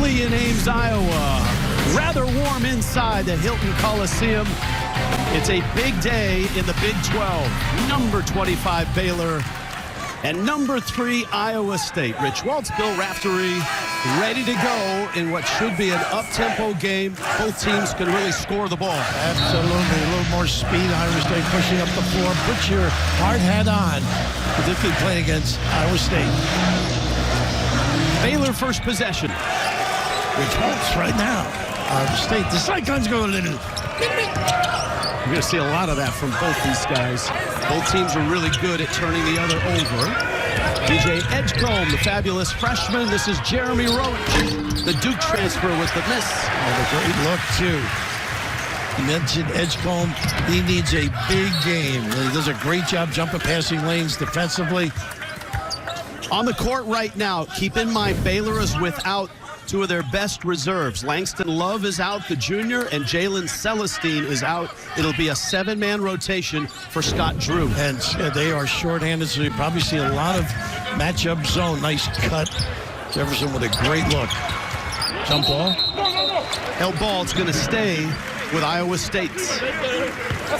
chilly in Ames, Iowa. Rather warm inside the Hilton Coliseum. It's a big day in the Big 12. Number 25 Baylor and number 3 Iowa State. Rich Waltz, Bill Raftery, ready to go in what should be an up-tempo game. Both teams can really score the ball. Absolutely. A little more speed. Iowa State pushing up the floor. Put your hard hat on. Particularly playing against Iowa State. Baylor first possession. Rich Waltz right now. Iowa State. The Cyclones go a little. You're going to see a lot of that from both these guys. Both teams are really good at turning the other over. DJ Edgecombe, the fabulous freshman. This is Jeremy Roach, the Duke transfer with the miss. And a great look, too. You mentioned Edgecombe. He needs a big game. He does a great job jumping passing lanes defensively. On the court right now, keep in mind Baylor is without two of their best reserves. Langston Love is out, the junior, and Jalen Celestine is out. It'll be a 7-man rotation for Scott Drew. And they are shorthanded, so you probably see a lot of matchup zone. Nice cut. Jefferson with a great look. Jump ball. Held ball, it's going to stay with Iowa State.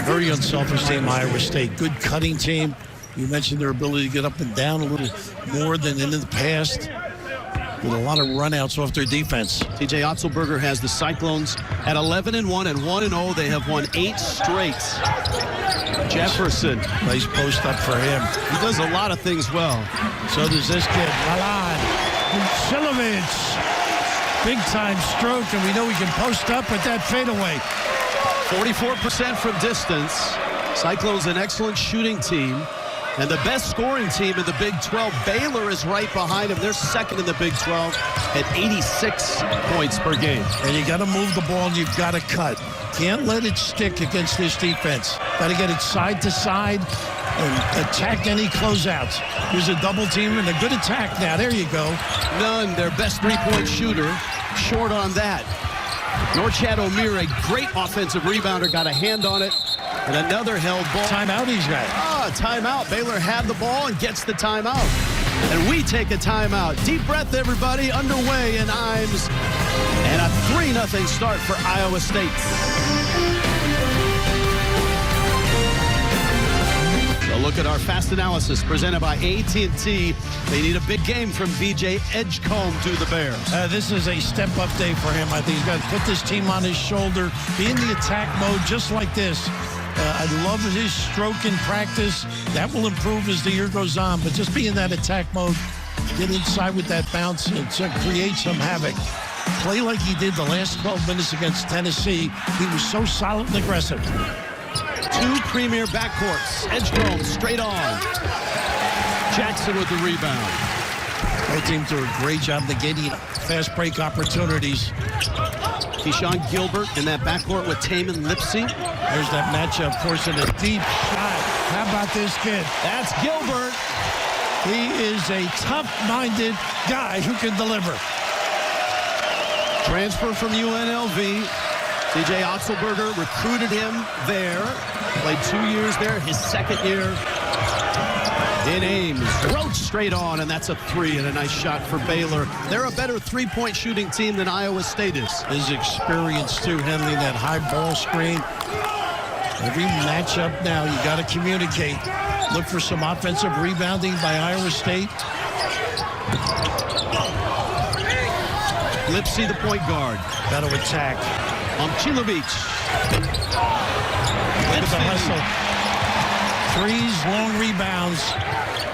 Very unselfish team, Iowa State. Good cutting team. You mentioned their ability to get up and down a little more than in the past. With a lot of runouts off their defense. TJ Otzelberger has the Cyclones at 11-1 and 1-0. They have won 8 straight. Jefferson. Nice post up for him. He does a lot of things well. So does this kid, Milan Momcilovic. Big time stroke, and we know he can post up with that fadeaway. 44% from distance. Cyclones an excellent shooting team. And the best scoring team in the Big 12, Baylor, is right behind him. They're second in the Big 12 at 86 points per game. And you got to move the ball and you've got to cut. Can't let it stick against this defense. Got to get it side to side and attack any closeouts. Here's a double team and a good attack now. There you go. None, their best three-point shooter, short on that. Norchad Omier, a great offensive rebounder, got a hand on it. And another held ball. Timeout he's got. Timeout. Baylor had the ball and gets the timeout. And we take a timeout. Deep breath, everybody. Underway in Imes. And a 3-0 start for Iowa State. So look at our fast analysis presented by AT&T. They need a big game from BJ Edgecombe to the Bears. This is a step-up day for him. I think he's got to put this team on his shoulder, be in the attack mode just like this. I love his stroke in practice. That will improve as the year goes on. But just be in that attack mode, get inside with that bounce, and create some havoc. Play like he did the last 12 minutes against Tennessee. He was so solid and aggressive. 2 premier backcourts. Edgecombe straight on. Jackson with the rebound. Both teams do a great job negating fast break opportunities. Keshon Gilbert in that backcourt with Taman Lipsey. There's that matchup, forcing a deep shot. How about this kid? That's Gilbert. He is a tough-minded guy who can deliver. Transfer from UNLV. TJ Otzelberger recruited him there. Played 2 years there, his second year in Ames. Roach straight on, and that's a 3 and a nice shot for Baylor. They're a better three-point shooting team than Iowa State is. His experience, too, handling that high ball screen. Every matchup now, you got to communicate. Look for some offensive rebounding by Iowa State. Lipsey, the point guard. Got to attack. Momcilovic. Look at the hustle. 3s, long rebounds.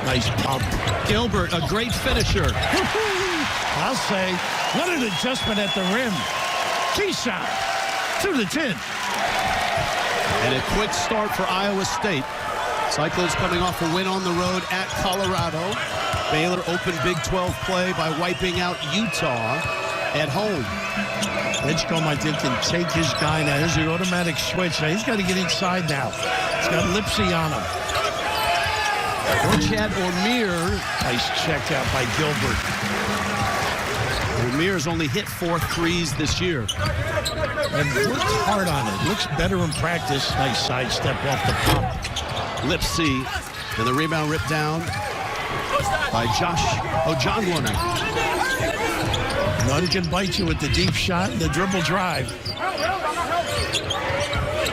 Nice pump. Gilbert, a great finisher. I'll say, what an adjustment at the rim. Key shot to the 10. And a quick start for Iowa State. Cyclones coming off a win on the road at Colorado. Baylor opened Big 12 play by wiping out Utah at home. Edgecombe, I think, can take his guy now. Here's the automatic switch. Now, he's got to get inside now. He's got Lipsey on him. Norchad Omier. Nice check out by Gilbert. Omier's only hit 4 threes this year. And worked hard on it. Looks better in practice. Nice sidestep off the pump. Lipsey. And the rebound ripped down by John Warner. None can bite you with the deep shot and the dribble drive.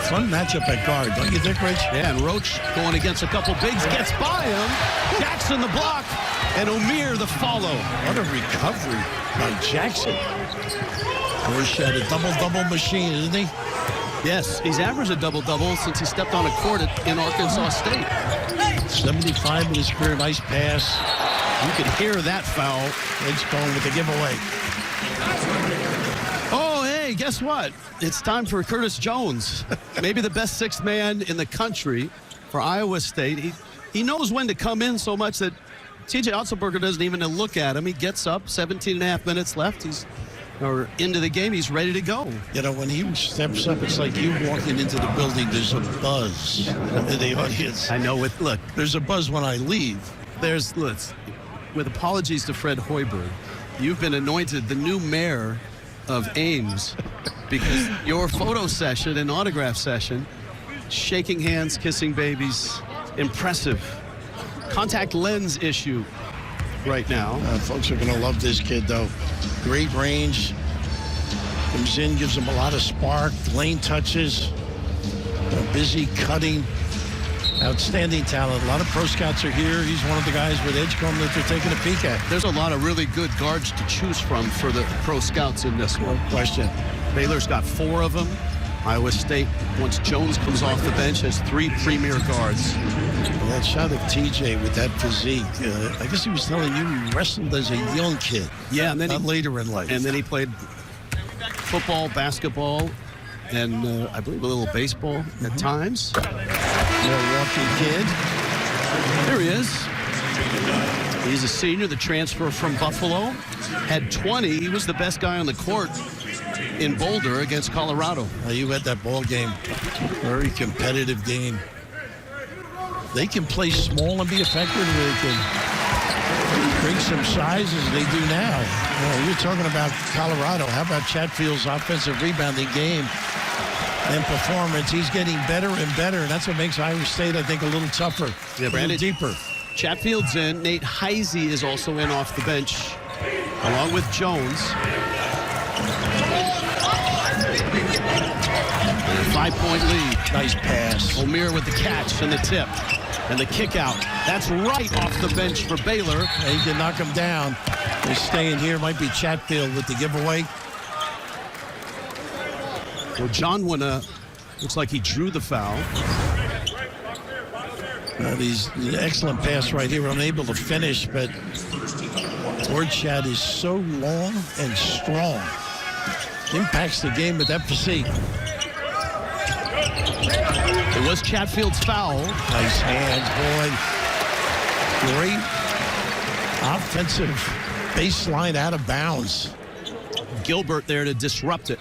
Fun matchup at guard, don't you think, Rich? Yeah, and Roach going against a couple bigs, gets by him. Jackson the block, and Omier the follow. What a recovery by Jackson. Norchad, a double-double machine, isn't he? Yes, he's averaged a double-double since he stepped on a court in Arkansas State. 75 in his career, nice pass. You can hear that foul. Edgecombe with the giveaway. Oh, hey, guess what? It's time for Curtis Jones. Maybe the best sixth man in the country for Iowa State. He knows when to come in so much that TJ Otzelberger doesn't even look at him. He gets up, 17 and a half minutes left. He's into the game. He's ready to go. You know, when he steps up, it's like you walking into the building. There's a buzz in the audience. I know. Look, there's a buzz when I leave. With apologies to Fred Hoiberg, you've been anointed the new mayor of Ames because your photo session and autograph session, shaking hands, kissing babies, impressive. Contact lens issue right now. Folks are going to love this kid, though. Great range. Comes in, gives them a lot of spark. Lane touches. Busy cutting. Outstanding talent. A lot of pro scouts are here. He's one of the guys with Edgecombe that they're taking a peek at. There's a lot of really good guards to choose from for the pro scouts in this one. No question. Baylor's got 4 of them. Iowa State, once Jones comes off the bench, has 3 premier guards. Well, that shot of TJ with that physique, I guess he was telling you he wrestled as a young kid. Yeah, and then not later in life. And then he played football, basketball, and I believe a little baseball at times. Milwaukee kid. There he is. He's a senior, the transfer from Buffalo. Had 20. He was the best guy on the court in Boulder against Colorado. You had that ball game. Very competitive game. They can play small and be effective. They can bring some size as they do now. You're talking about Colorado. How about Chatfield's offensive rebounding game and performance? He's getting better and better, and that's what makes Iowa State, I think, a little tougher, a little deeper. Chatfield's in. Nate Heisey is also in off the bench, along with Jones. 5-point lead. Nice pass. Omier with the catch and the tip and the kick out. That's right off the bench for Baylor. He can knock him down. They're staying here. Might be Chatfield with the giveaway. Well, John looks like he drew the foul. He's an excellent pass right here. Unable to finish, but Norchad is so long and strong. Impacts the game with that physique. It was Chatfield's foul. Nice hands, boy. Great offensive baseline out of bounds. Gilbert there to disrupt it.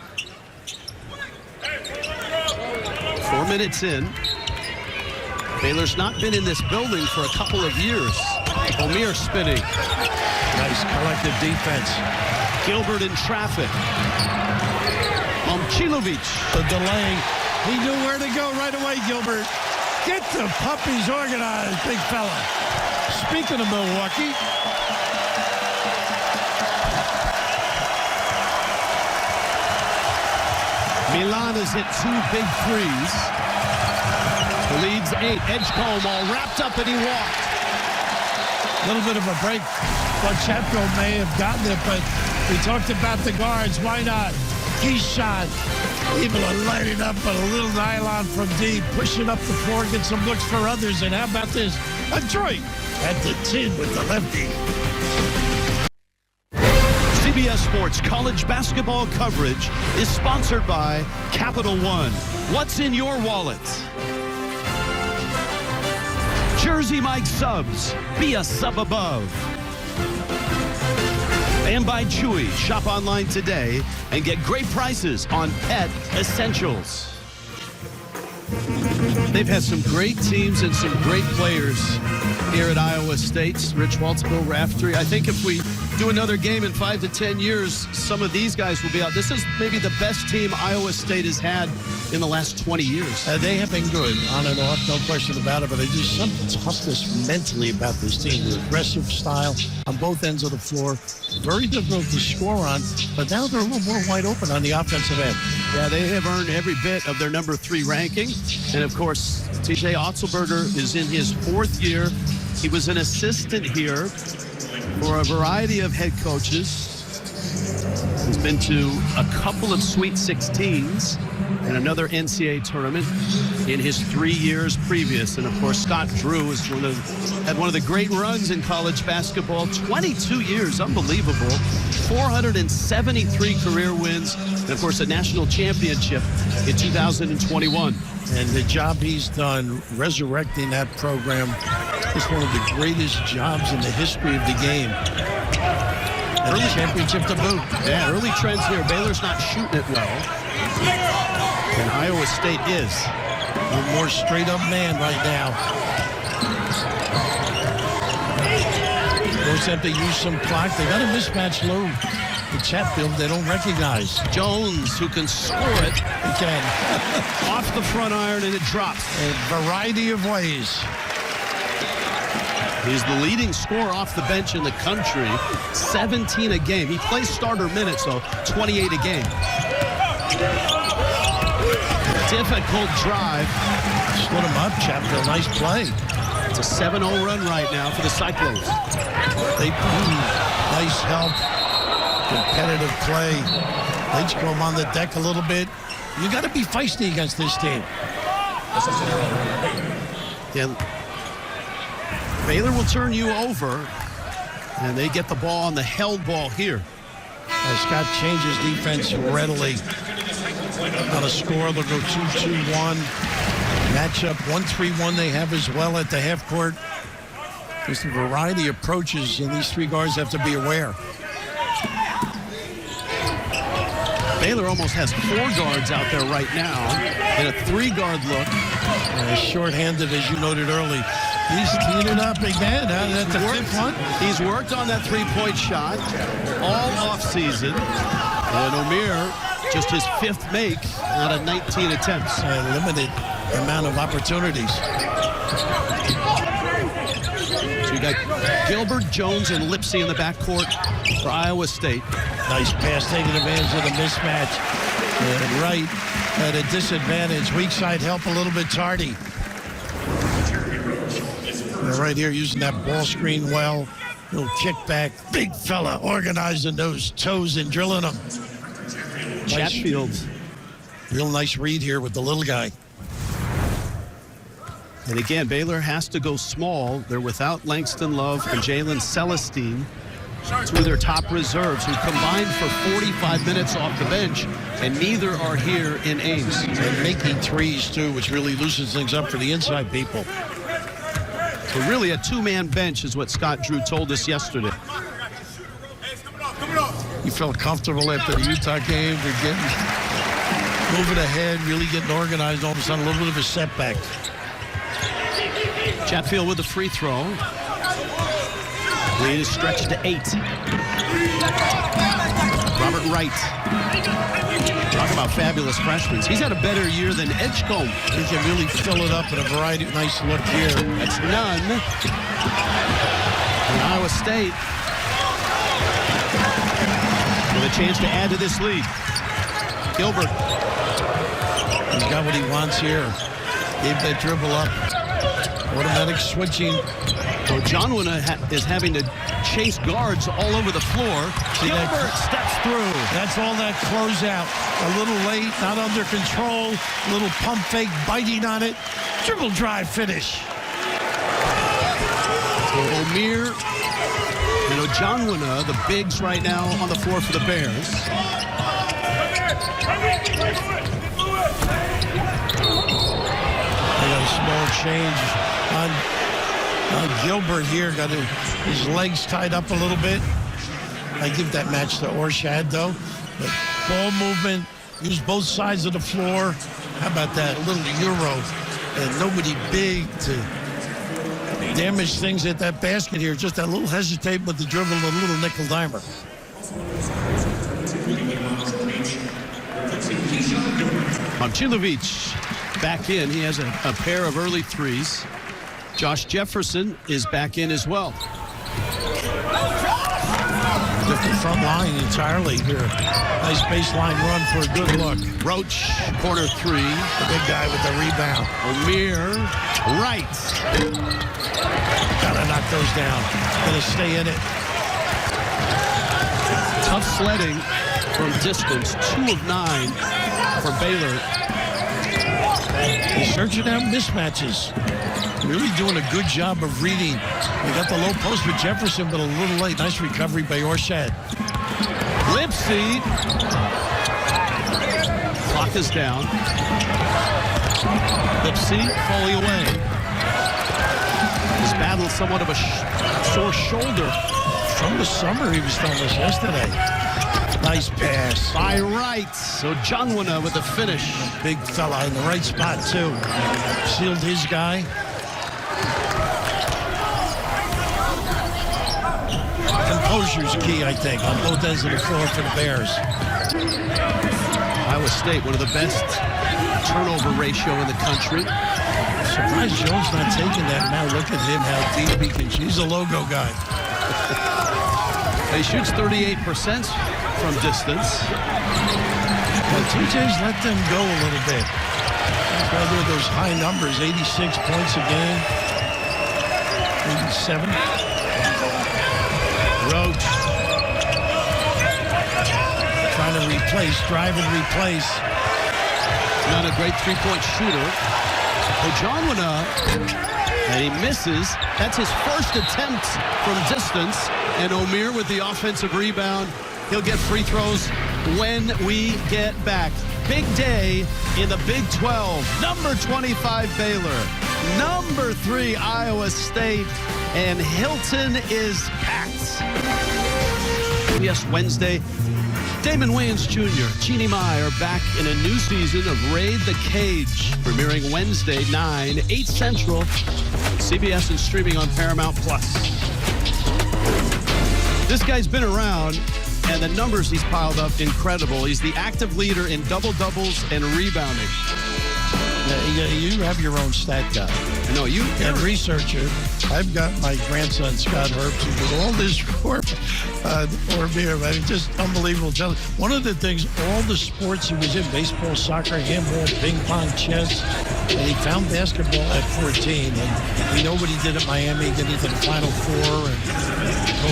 4 minutes in. Baylor's not been in this building for a couple of years. Omier spinning. Nice collective defense. Gilbert in traffic. Momcilovic. The delay. He knew where to go right away, Gilbert. Get the puppies organized, big fella. Speaking of Milwaukee. Milan has hit 2 big threes. The lead's 8. Edgecombe all wrapped up and he walked. A little bit of a break. But Chatfield may have gotten it, but we talked about the guards. Why not? Keshon able to light it up, but a little nylon from deep, pushing up the floor, get some looks for others. And how about this? A joint at the 10 with the lefty. CBS Sports college basketball coverage is sponsored by Capital One. What's in your wallet? Jersey Mike Subs. Be a sub above. And by Chewy. Shop online today and get great prices on pet essentials. They've had some great teams and some great players here at Iowa State. Rich Waltz, Bill Raftery. I think if we do another game in 5 to 10 years, some of these guys will be out. This is maybe the best team Iowa State has had in the last 20 years. They have been good, on and off, no question about it, but there's just some toughness mentally about this team. The aggressive style on both ends of the floor, very difficult to score on, but now they're a little more wide open on the offensive end. Yeah, they have earned every bit of their number 3 ranking. And, of course, TJ Otzelberger is in his 4th year. He was an assistant here for a variety of head coaches. He's been to a couple of Sweet 16s and another NCAA tournament in his 3 years previous. And, of course, Scott Drew is had one of the great runs in college basketball. 22 years, unbelievable. 473 career wins, and, of course, a national championship in 2021. And the job he's done resurrecting that program is one of the greatest jobs in the history of the game. Early championship to boot. Yeah, early trends here. Baylor's not shooting it well. And Iowa State is. A more straight-up man right now. Those have to use some clock. They got a mismatch low. The Chatfield they don't recognize. Jones, who can score it. He can. Off the front iron, and it drops. A variety of ways. He's the leading scorer off the bench in the country. 17 a game. He plays starter minutes, so 28 a game. Difficult drive. Split him up, Chatfield. Nice play. It's a 7-0 run right now for the Cyclones. Nice help. Competitive play. They just go him on the deck a little bit. You got to be feisty against this team. Yeah. Baylor will turn you over, and they get the ball on the held ball here. Scott changes defense readily. On a score, they'll go 2-2-1. Matchup 1-3-1 they have as well at the half court. There's a variety of approaches, and these 3 guards have to be aware. Baylor almost has 4 guards out there right now in a 3-guard look. Short-handed, as you noted early. He's teeing it up again. That's the 5th one. He's worked on that 3-point shot all offseason. And Omier, just his 5th make out of 19 attempts. A limited amount of opportunities. So you got Gilbert, Jones, and Lipsy in the backcourt for Iowa State. Nice pass, taking advantage of the mismatch. And Wright at a disadvantage. Weak side help a little bit tardy. And right here using that ball screen well. Little kick back. Big fella organizing those toes and drilling them. Chatfield. Real nice read here with the little guy. And again, Baylor has to go small. They're without Langston Love and Jalen Celestine, 2 of their top reserves, who combined for 45 minutes off the bench, and neither are here in Ames. And making threes, too, which really loosens things up for the inside people. So really a 2-man bench is what Scott Drew told us yesterday. You felt comfortable after the Utah game. They're getting moving ahead, really getting organized. All of a sudden, a little bit of a setback. Chatfield with the free throw. Lead is stretched to 8. Robert Wright. Talk about fabulous freshmen. He's had a better year than Edgecombe. He can really fill it up in a variety of nice look here. That's none. And Iowa State with a chance to add to this lead. Gilbert. He's got what he wants here. Gave that dribble up. Automatic switching. So John is having to chase guards all over the floor. Gilbert steps through. That's all that closeout. A little late, not under control. A little pump fake, biting on it. Dribble drive finish. So Omier and Ojanwuna, the bigs right now on the floor for the Bears. They got a small change on Gilbert here. Got his legs tied up a little bit. I give that match to Norchad, though. But ball movement, use both sides of the floor. How about that? A little Euro. And nobody big to damage things at that basket here. Just a little hesitate with the dribble, a little nickel dimer. Momcilovic back in. He has a pair of early threes. Josh Jefferson is back in as well. Different front line entirely here. Nice baseline run for a good look. Roach, corner three. The big guy with the rebound. Omier, right. Gotta knock those down. Gonna stay in it. Tough sledding from distance. 2 of 9 for Baylor. He's searching out mismatches. Really doing a good job of reading. They got the low post with Jefferson, but a little late. Nice recovery by Norchad. Lipsy. Clock is down. Lipsy falling away. He's battled somewhat of a sore shoulder. From the summer, he was telling us yesterday. Nice pass. By right. So Jonwina with the finish. Big fella in the right spot, too. Sealed his guy. Composure's key, I think, on both ends of the floor for the Bears. Iowa State, one of the best turnover ratio in the country. Surprised Jones not taking that. Now look at him, how deep he can. He's a logo guy. He shoots 38% from distance. Well, TJ's let them go a little bit. That's why they're those high numbers, 86 points a game. 87. Roach. Trying to replace, drive and replace. Not a great three-point shooter. Jonwina, and he misses. That's his first attempt from distance. And Omier with the offensive rebound. He'll get free throws when we get back. Big day in the Big 12. Number 25 Baylor. Number 3 Iowa State. And Hilton is packed. Yes, Wednesday. Damon Wayans Jr., Jeannie Mai are back in a new season of Raid the Cage, premiering Wednesday, 9, 8 Central, CBS and streaming on Paramount+. This guy's been around, and the numbers he's piled up, incredible. He's the active leader in double-doubles and rebounding. You have your own stat guy. I know, you're a researcher. I've got my grandson, Scott Herbst, who did all this for me. I mean, just unbelievable. One of the things, all the sports he was in, baseball, soccer, handball, ping pong, chess, and he found basketball at 14. And we know what he did at Miami, getting to the Final Four, and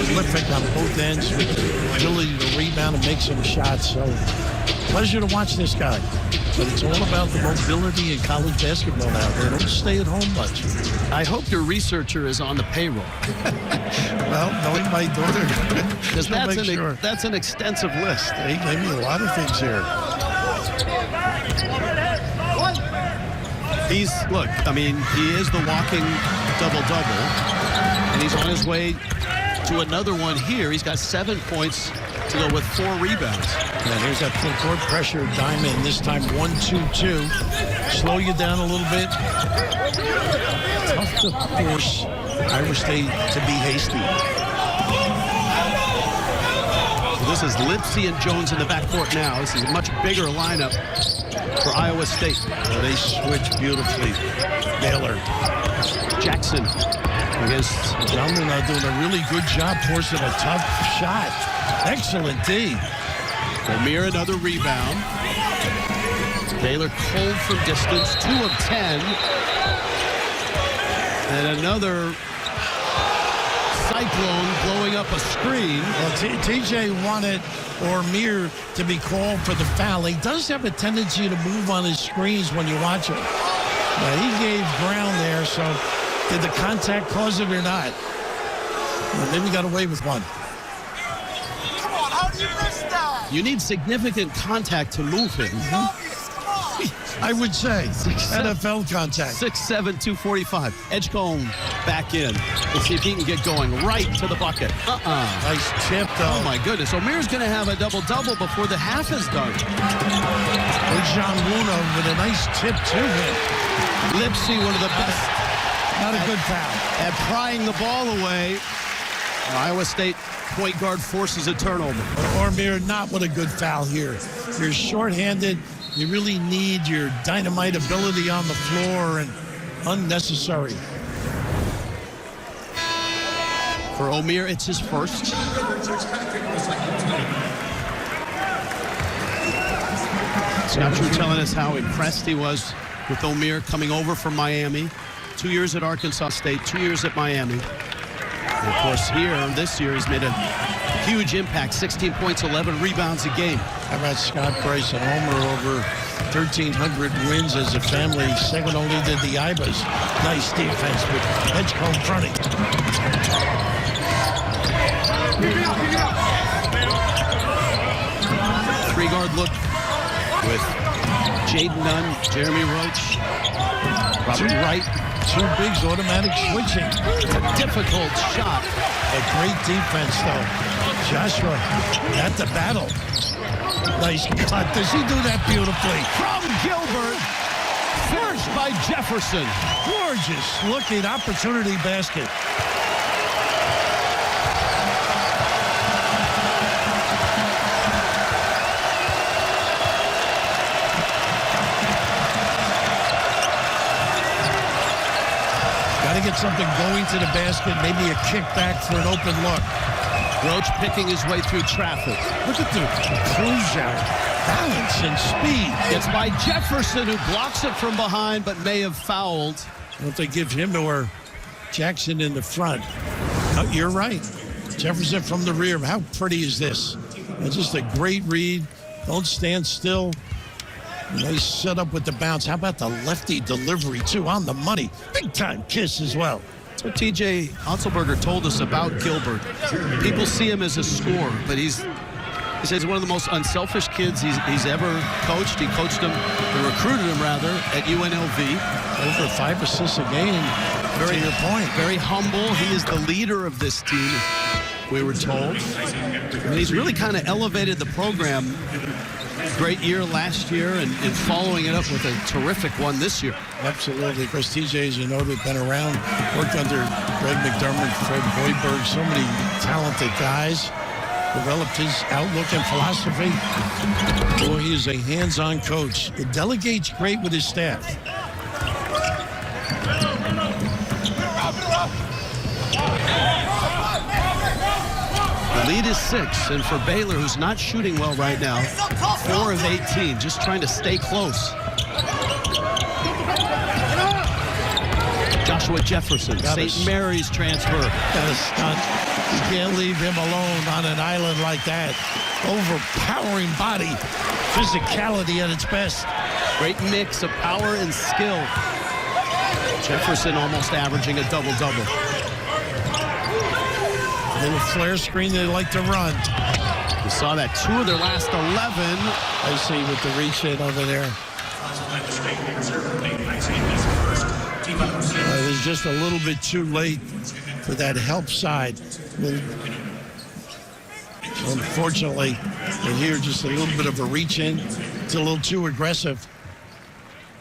prolific on both ends with the ability to rebound and make some shots. So, pleasure to watch this guy. But it's all about the mobility in college basketball now. They don't stay at home much. I hope your researcher is on the payroll. Well, knowing my daughter, because that's an extensive list. He gave me a lot of things here. He is the walking double-double, and he's on his way to another one here. He's got 7 points to go with 4 rebounds. And here's that full court pressure diamond. This time 1-2-2. Slow you down a little bit. Tough to force Iowa State to be hasty. So this is Lipsy and Jones in the backcourt now. This is a much bigger lineup for Iowa State. Well, they switch beautifully. Baylor. Jackson against Jonwina doing a really good job forcing a tough shot. Excellent D. Omier, another rebound. Baylor cold from distance, 2 of 10. And another Cyclone blowing up a screen. Well, TJ wanted Omier to be called for the foul. He does have a tendency to move on his screens when you watch him. Now, he gave ground there, so did the contact cause it or not? Well, maybe got away with one. You need significant contact to move him. I would say NFL contact. 6'7", 245. Edgecombe back in. Let's see if he can get going right to the bucket. Nice tip, though. Oh, my goodness. Omier's going to have a double-double before the half is done. Jonwina with a nice tip to him. Lipsy, one of the best Not a good foul. At prying the ball away, Iowa State point guard forces a turnover. Omier not with a good foul here. You're shorthanded. You really need your dynamite ability on the floor, and unnecessary. For Omier, it's his first. Scott Drew telling us how impressed he was with Omier coming over from Miami. 2 years at Arkansas State, 2 years at Miami. And of course, this year, he's made a huge impact. 16 points, 11 rebounds a game. How about Scott Bryce and Homer over 1,300 wins as a family, second only to the Ibas. Nice defense with Edgecombe fronting. Three-guard look with Jaden Nunn, Jeremy Roach, Robert Wright. Two bigs, automatic switching. It's a difficult shot. A great defense, though. Joshua at the battle. Nice cut. Does he do that beautifully? From Gilbert, finished by Jefferson. Gorgeous looking opportunity basket. Got to get something going to the basket, maybe a kickback for an open look. Roach picking his way through traffic. Look at the closeout, balance and speed. It's by Jefferson, who blocks it from behind, but may have fouled. Don't they give him or Jackson in the front? No, you're right. Jefferson from the rear. How pretty is this? It's just a great read. Don't stand still. Nice setup with the bounce. How about the lefty delivery, too, on the money? Big time kiss as well. That's what TJ Otzelberger told us about Gilbert. People see him as a scorer, but he says he's one of the most unselfish kids he's ever coached. He coached him, or recruited him rather, at UNLV. Over 5 assists a game. To your point. Very humble. He is the leader of this team, we were told. And he's really kind of elevated the program. Great year last year and following it up with a terrific one this year. Absolutely. Of course, TJ, as you know, has been around, worked under Greg McDermott, Fred Hoiberg, so many talented guys. Developed his outlook and philosophy. Boy, he is a hands-on coach. It delegates great with his staff. The lead is 6, and for Baylor, who's not shooting well right now, 4 of 18, just trying to stay close. Joshua Jefferson, St. Mary's transfer. Got a stunt. You can't leave him alone on an island like that. Overpowering body, physicality at its best. Great mix of power and skill. Jefferson almost averaging a double-double. Little flare screen they like to run. You saw that 2 of their last 11. I see with the reach in over there. It was just a little bit too late for that help side. Unfortunately, here just a little bit of a reach in. It's a little too aggressive.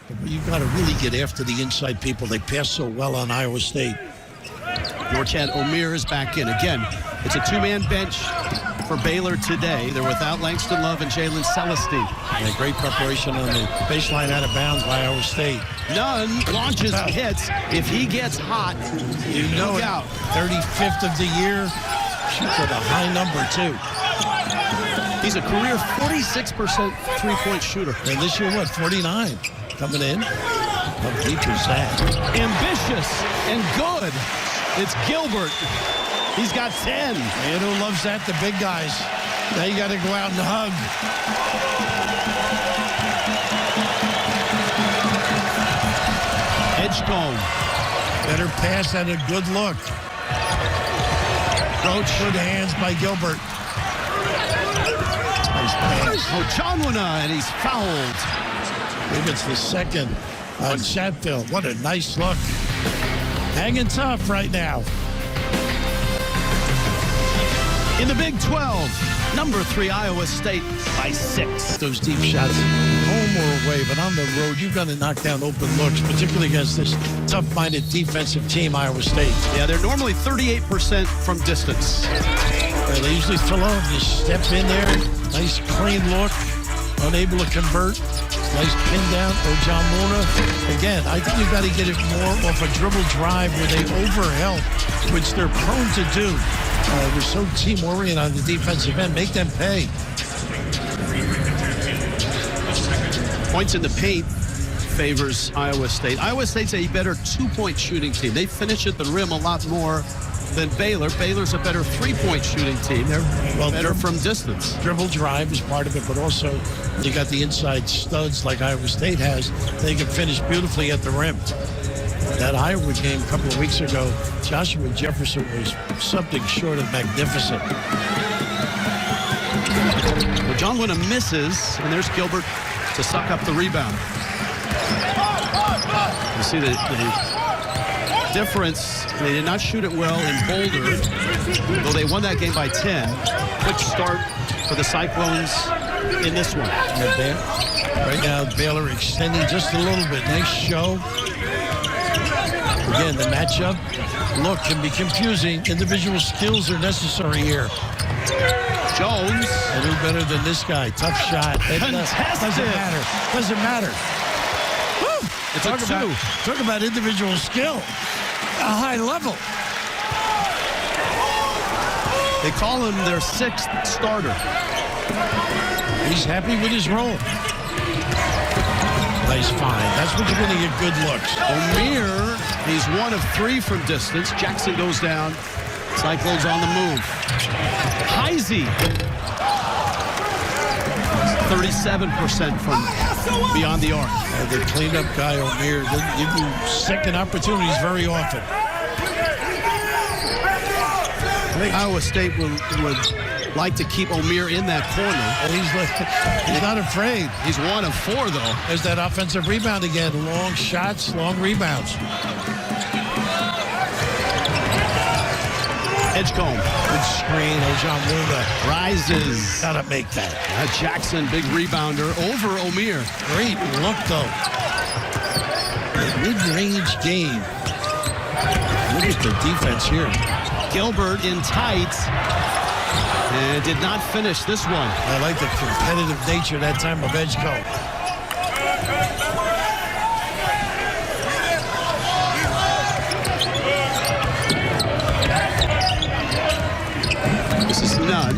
But you've got to really get after the inside people. They pass so well on Iowa State. Norchad Omier is back in. Again, it's a 2-man bench for Baylor today. They're without Langston Love and Jalen Celestine. And a great preparation on the baseline out of bounds by Iowa State. Nunn launches and hits. If he gets hot, you know it. Out. 35th of the year. Shoots at a high number, too. He's a career 46% three-point shooter. And this year, what, 49? Coming in. How deep is that? Ambitious and good. It's Gilbert. He's got 10. And who loves that? The big guys. Now you got to go out and hug. Edgecombe. Better pass and a good look. Roach. Good hands by Gilbert. Nice pass. Ochanwana, and he's fouled. I think it's the second on Chatfield. What a nice look. Hanging tough right now. In the Big 12, number 3 Iowa State by 6. Those deep shots, home or away, but on the road, you've got to knock down open looks, particularly against this tough-minded defensive team, Iowa State. Yeah, they're normally 38% from distance. They usually fill out. You step in there, nice clean look, unable to convert. Nice pin down, Ojamuna. Again, I think you've got to get it more off a dribble drive where they overhelp, which they're prone to do. They're so team-oriented on the defensive end. Make them pay. Points in the paint favors Iowa State. Iowa State's a better two-point shooting team. They finish at the rim a lot more than Baylor. Baylor's a better three-point shooting team. They're better from distance. Dribble drive is part of it, but also you got the inside studs like Iowa State has. They can finish beautifully at the rim. That Iowa game a couple of weeks ago, Joshua Jefferson was something short of magnificent. Well, John Winham misses, and there's Gilbert to suck up the rebound. You see the difference. They did not shoot it well in Boulder, though they won that game by 10. Quick start for the Cyclones in this one. Right now, Baylor extending just a little bit. Nice show. Again, the matchup look can be confusing. Individual skills are necessary here. Jones. A little better than this guy. Tough shot. Contested. Doesn't matter. Woo! It's a two. Talk about individual skill. A high level. They call him their 6th starter. He's happy with his role. Nice find. That's when you're going to get good looks. Omier, he's 1 of 3 from distance. Jackson goes down. Cyclones on the move. Heisey, 37% from beyond the arc. The cleanup guy, Omier, doesn't give you second opportunities very often. I think Iowa State would like to keep Omier in that corner. And he's not afraid. He's 1 of 4, though. There's that offensive rebound again. Long shots, long rebounds. Edgecombe. Good screen. Ojamuna Rises. gotta make that. Jackson, big rebounder over Omier. Great look, though. Mid-range game. Look at the defense here. Gilbert in tight. And did not finish this one. I like the competitive nature that time of Edgecombe. This is Nunn.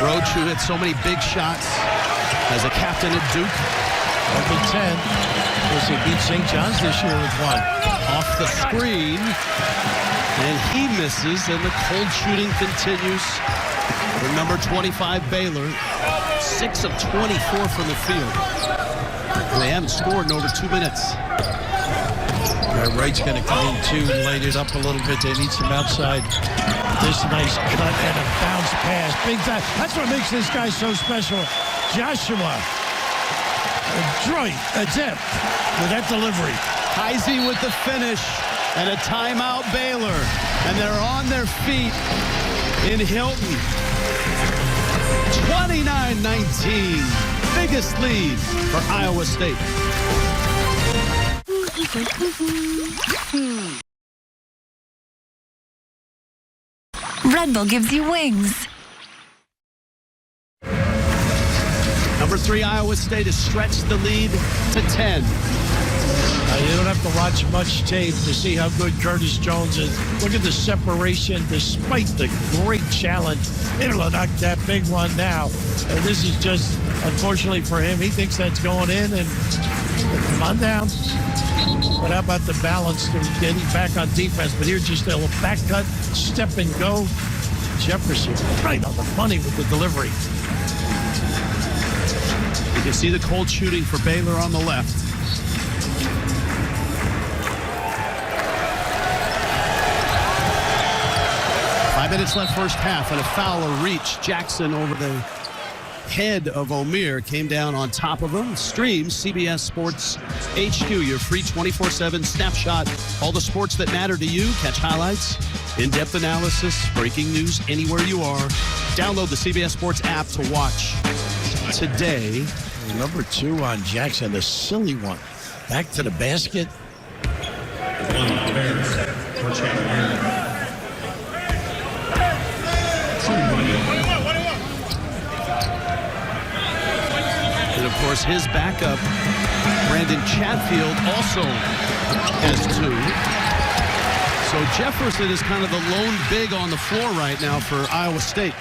Roach, who hit so many big shots as a captain at Duke. Up at 10. Of course, they beat St. John's this year with 1. Off the screen. And he misses, and the cold shooting continues. For number 25, Baylor. 6 of 24 from the field. And they haven't scored in over 2 minutes. Wright's going to come in, too, and light it up a little bit. They need some outside. This nice cut and a bounce pass. Big time. That's what makes this guy so special. Joshua. Adroit attempt with that delivery. Heisey with the finish. And a timeout, Baylor. And they're on their feet in Hilton. 29-19. Biggest lead for Iowa State. Red Bull gives you wings. Number 3, Iowa State has stretched the lead to 10. You don't have to watch much tape to see how good Curtis Jones is. Look at the separation despite the great challenge. It'll knock that big one now. And this is just, unfortunately for him, he thinks that's going in. And come on down. But how about the balance to getting back on defense? But here's just a little back cut, step and go. Jefferson right on the money with the delivery. You can see the cold shooting for Baylor on the left. Five minutes left first half, and a foul, a reach. Jackson over the head of Omier came down on top of him. Stream CBS Sports HQ, your free 24/7 snapshot. All the sports that matter to you. Catch highlights, in-depth analysis, breaking news anywhere you are. Download the CBS Sports app to watch today. Number 2 on Jackson, a silly one. Back to the basket. And, of course, his backup, Brandon Chatfield, also has 2. So Jefferson is kind of the lone big on the floor right now for Iowa State.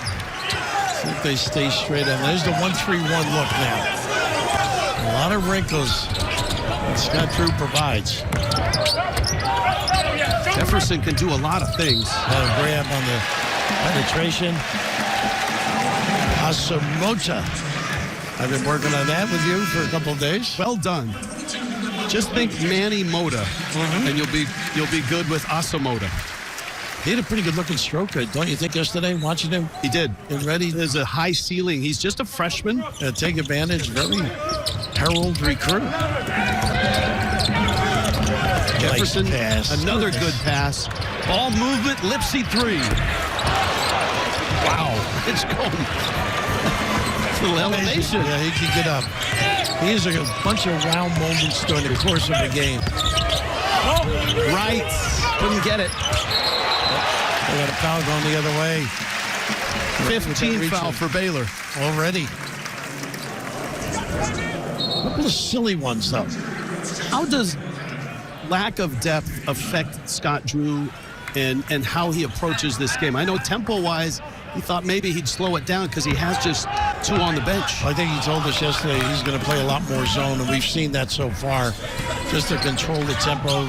See if they stay straight on. There's the 1-3-1 look now. A lot of wrinkles that Scott Drew provides. Jefferson can do a lot of things. Grab on the penetration. Asamota. I've been working on that with you for a couple of days. Well done. Just think Manny Mota, and you'll be good with Asamoah. He had a pretty good-looking stroke, don't you think, yesterday, watching him? He did. And ready. There's a high ceiling. He's just a freshman. Take advantage. Very herald recruit. Jefferson, nice pass. Another good pass. Ball movement, Lipsy 3. Wow. It's going. Little elevation. Yeah, he can get up. He has a bunch of wow moments during the course of the game. Right. Couldn't get it. They got a foul going the other way. 15 foul for Baylor. Already. A couple of silly ones, though. How does lack of depth affect Scott Drew and how he approaches this game? I know tempo-wise, he thought maybe he'd slow it down because he has just 2 on the bench. I think he told us yesterday he's going to play a lot more zone, and we've seen that so far. Just to control the tempo,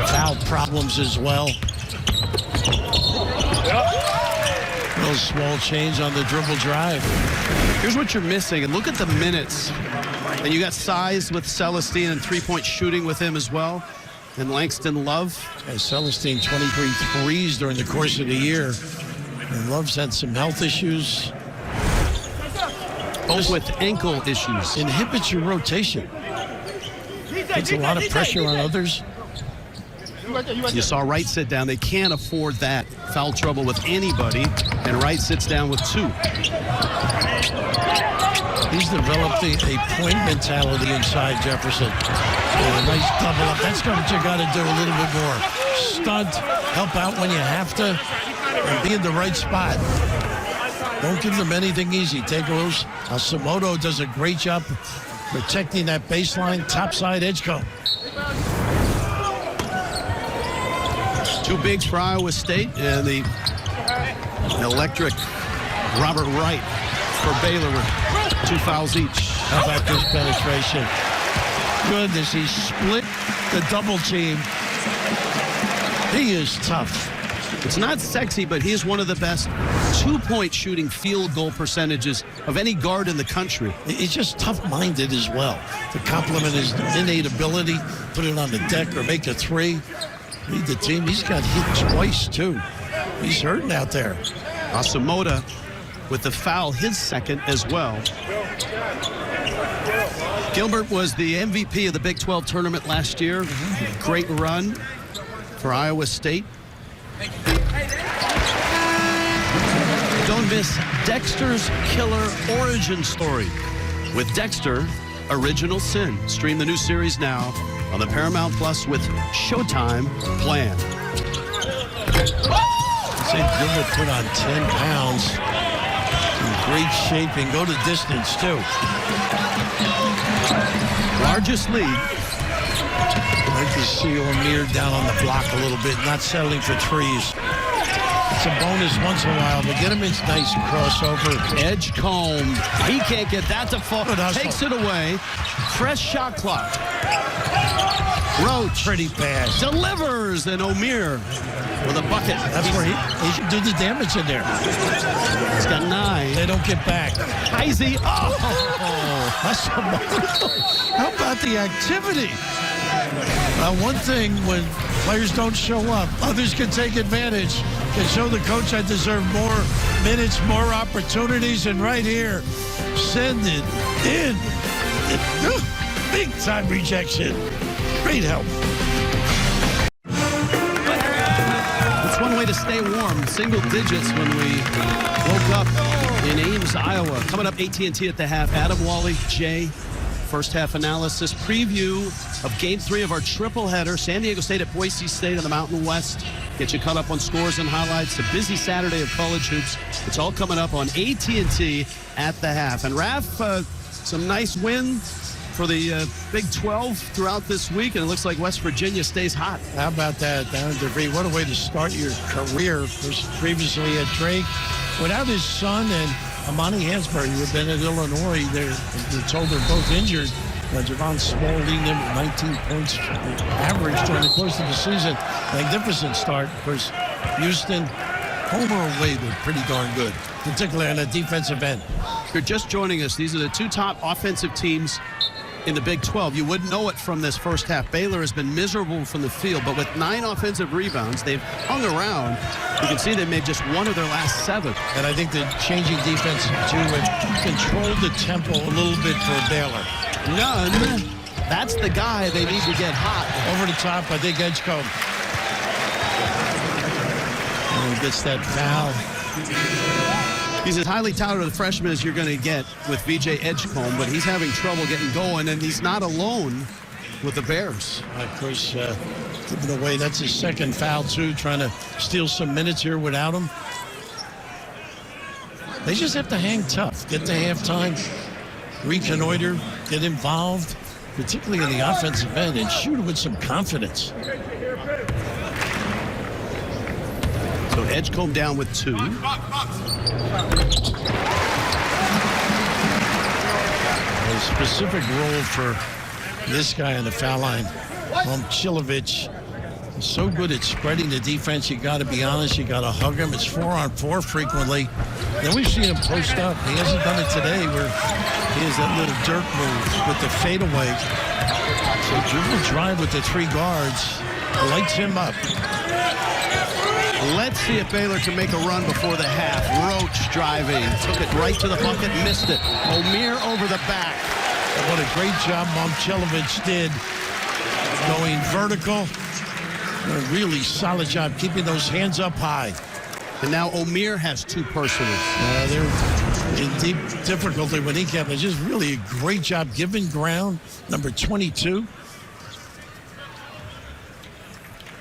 foul problems as well. Little small change on the dribble drive. Here's what you're missing, and look at the minutes. And you got size with Celestine and three-point shooting with him as well. And Langston Love. Celestine 23 threes during the course of the year. And Love's had some health issues. Both with ankle issues. Inhibits your rotation. Puts a lot of pressure on others. You saw Wright sit down. They can't afford that. Foul trouble with anybody. And Wright sits down with 2. He's developed a point mentality inside Jefferson. A nice double up. That's what you got to do a little bit more. Stunt, help out when you have to, and be in the right spot. Don't give them anything easy. Take those. Asamoah does a great job protecting that baseline, topside edge cone. 2 bigs for Iowa State, and the electric Robert Wright for Baylor with 2 fouls each. How about this penetration? Goodness, he split the double team. He is tough. It's not sexy, but he is one of the best 2-point shooting field goal percentages of any guard in the country. He's just tough-minded as well. To complement his innate ability, put it on the deck or make a 3. Lead the team. He's got hit twice, too. He's hurting out there. Asamoah with the foul, his second as well. Gilbert was the MVP of the Big 12 tournament last year. Great run for Iowa State. Don't miss Dexter's Killer origin story with Dexter, Original Sin. Stream the new series now on the Paramount Plus with Showtime plan. St. Gilbert put on 10 pounds. In great shape and go the distance, too. Largest lead. I'd like to see Omier down on the block a little bit, not settling for threes. It's a bonus once in a while, but get him his nice crossover. Edge comb. He can't get that to fall. Takes it away. Fresh shot clock. Roach. Pretty pass. Delivers, and Omier with a bucket. That's where he should do the damage in there. He's got 9. They don't get back. Heisey. Oh! How about the activity? One thing, when players don't show up, others can take advantage. can show the coach I deserve more minutes, more opportunities, and right here, send it in. Big time rejection. Great help. It's one way to stay warm. Single digits when we woke up in Ames, Iowa. Coming up, AT&T at the half. Adam, Wally, Jay. First half analysis, preview of Game 3 of our triple header. San Diego State at Boise State on the Mountain West. Get you caught up on scores and highlights. A busy Saturday of college hoops. It's all coming up on AT&T at the half. And Raf, some nice wins for the Big 12 throughout this week, and it looks like West Virginia stays hot. How about that, down to three? What a way to start your career. Previously at Drake, without his son and Amani Hansberry, who had been at Illinois, they're told they're both injured. Javon Small leading them with 19 points average during the course of the season. Magnificent start. Of course, Houston, home or away, they're pretty darn good, particularly on the defensive end. If you're just joining us, these are the two top offensive teams in the Big 12. You wouldn't know it from this first half. Baylor has been miserable from the field, but with 9 offensive rebounds, they've hung around. You can see they made just one of their last 7. And I think the changing defense, too, would control the tempo a little bit for Baylor. Nunn, that's the guy they need to get hot. Over the top, I think Edgecombe. And he gets that foul. He's as highly touted a freshman as you're going to get with VJ Edgecombe, but he's having trouble getting going, and he's not alone with the Bears. Of course, giving away, that's his second foul, too, trying to steal some minutes here without him. They just have to hang tough, get to halftime, reconnoiter, get involved, particularly in the offensive end, and shoot with some confidence. So Edgecombe down with 2. A specific role for this guy on the foul line, Momcilovic, is so good at spreading the defense. You got to be honest. You got to hug him. It's 4-on-4 frequently. Then we've seen him post up. He hasn't done it today, where he has that little dirt move with the fadeaway. So dribble drive with the 3 guards lights him up. Let's see if Baylor can make a run before the half. Roach driving, took it right to the bucket, missed it. Omier over the back. And what a great job Momcilovic did going vertical. A really solid job keeping those hands up high. And now Omier has 2 personals. They're in deep difficulty when he kept it. Just really a great job giving ground. Number 22.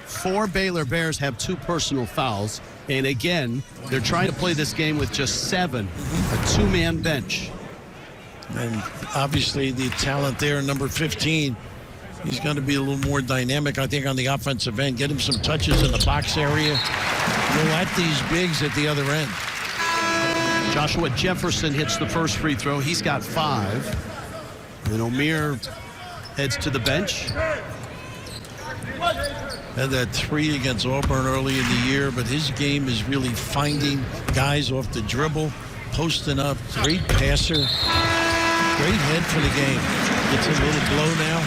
4 Baylor Bears have 2 personal fouls. And again, they're trying to play this game with just 7. A 2-man bench. And obviously the talent there, number 15. He's going to be a little more dynamic, I think, on the offensive end. Get him some touches in the box area. Go at these bigs at the other end. Joshua Jefferson hits the first free throw. He's got 5. And Omier heads to the bench. Had that 3 against Auburn early in the year, but his game is really finding guys off the dribble, posting up. Great passer. Great head for the game. Gets a little blow now.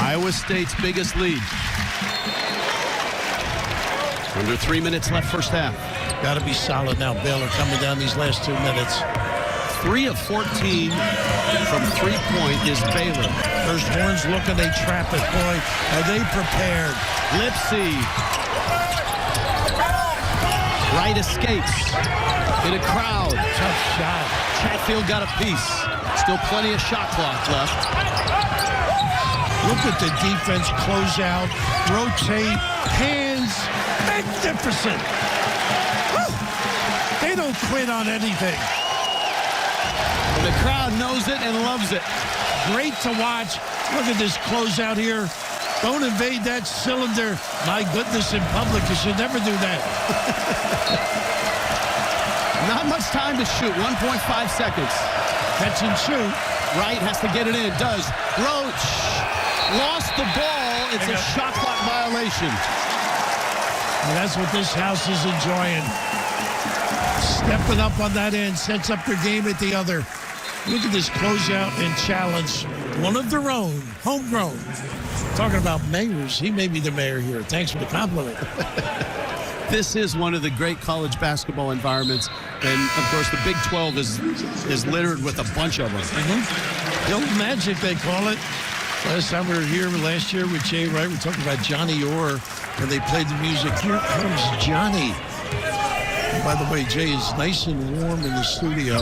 Iowa State's biggest lead. Under 3 minutes left first half. Got to be solid now. Baylor coming down these last 2 minutes. 3 of 14 from 3-point is Baylor. First Horns looking, they trap it. Boy, are they prepared. Lipsy. Wright escapes. In a crowd. Tough shot. Chatfield got a piece. Still plenty of shot clock left. Look at the defense close out. Rotate. Hands. Magnificent. Woo! They don't quit on anything. And the crowd knows it and loves it. Great to watch. Look at this closeout here. Don't invade that cylinder. My goodness, in public, you should never do that. Not much time to shoot. 1.5 seconds. Catch and shoot. Wright has to get it in. Does. Roach lost the ball. It's a shot clock violation. And that's what this house is enjoying. Stepping up on that end. Sets up their game at the other. Look at this closeout and challenge. One of their own, homegrown. Talking about mayors, he may be the mayor here. Thanks for the compliment. This is one of the great college basketball environments. And, of course, the Big 12 is littered with a bunch of them. Hill Magic, they call it. Last time we were here last year with Jay Wright, we were talking about Johnny Orr when they played the music. Here comes Johnny. And by the way, Jay is nice and warm in the studio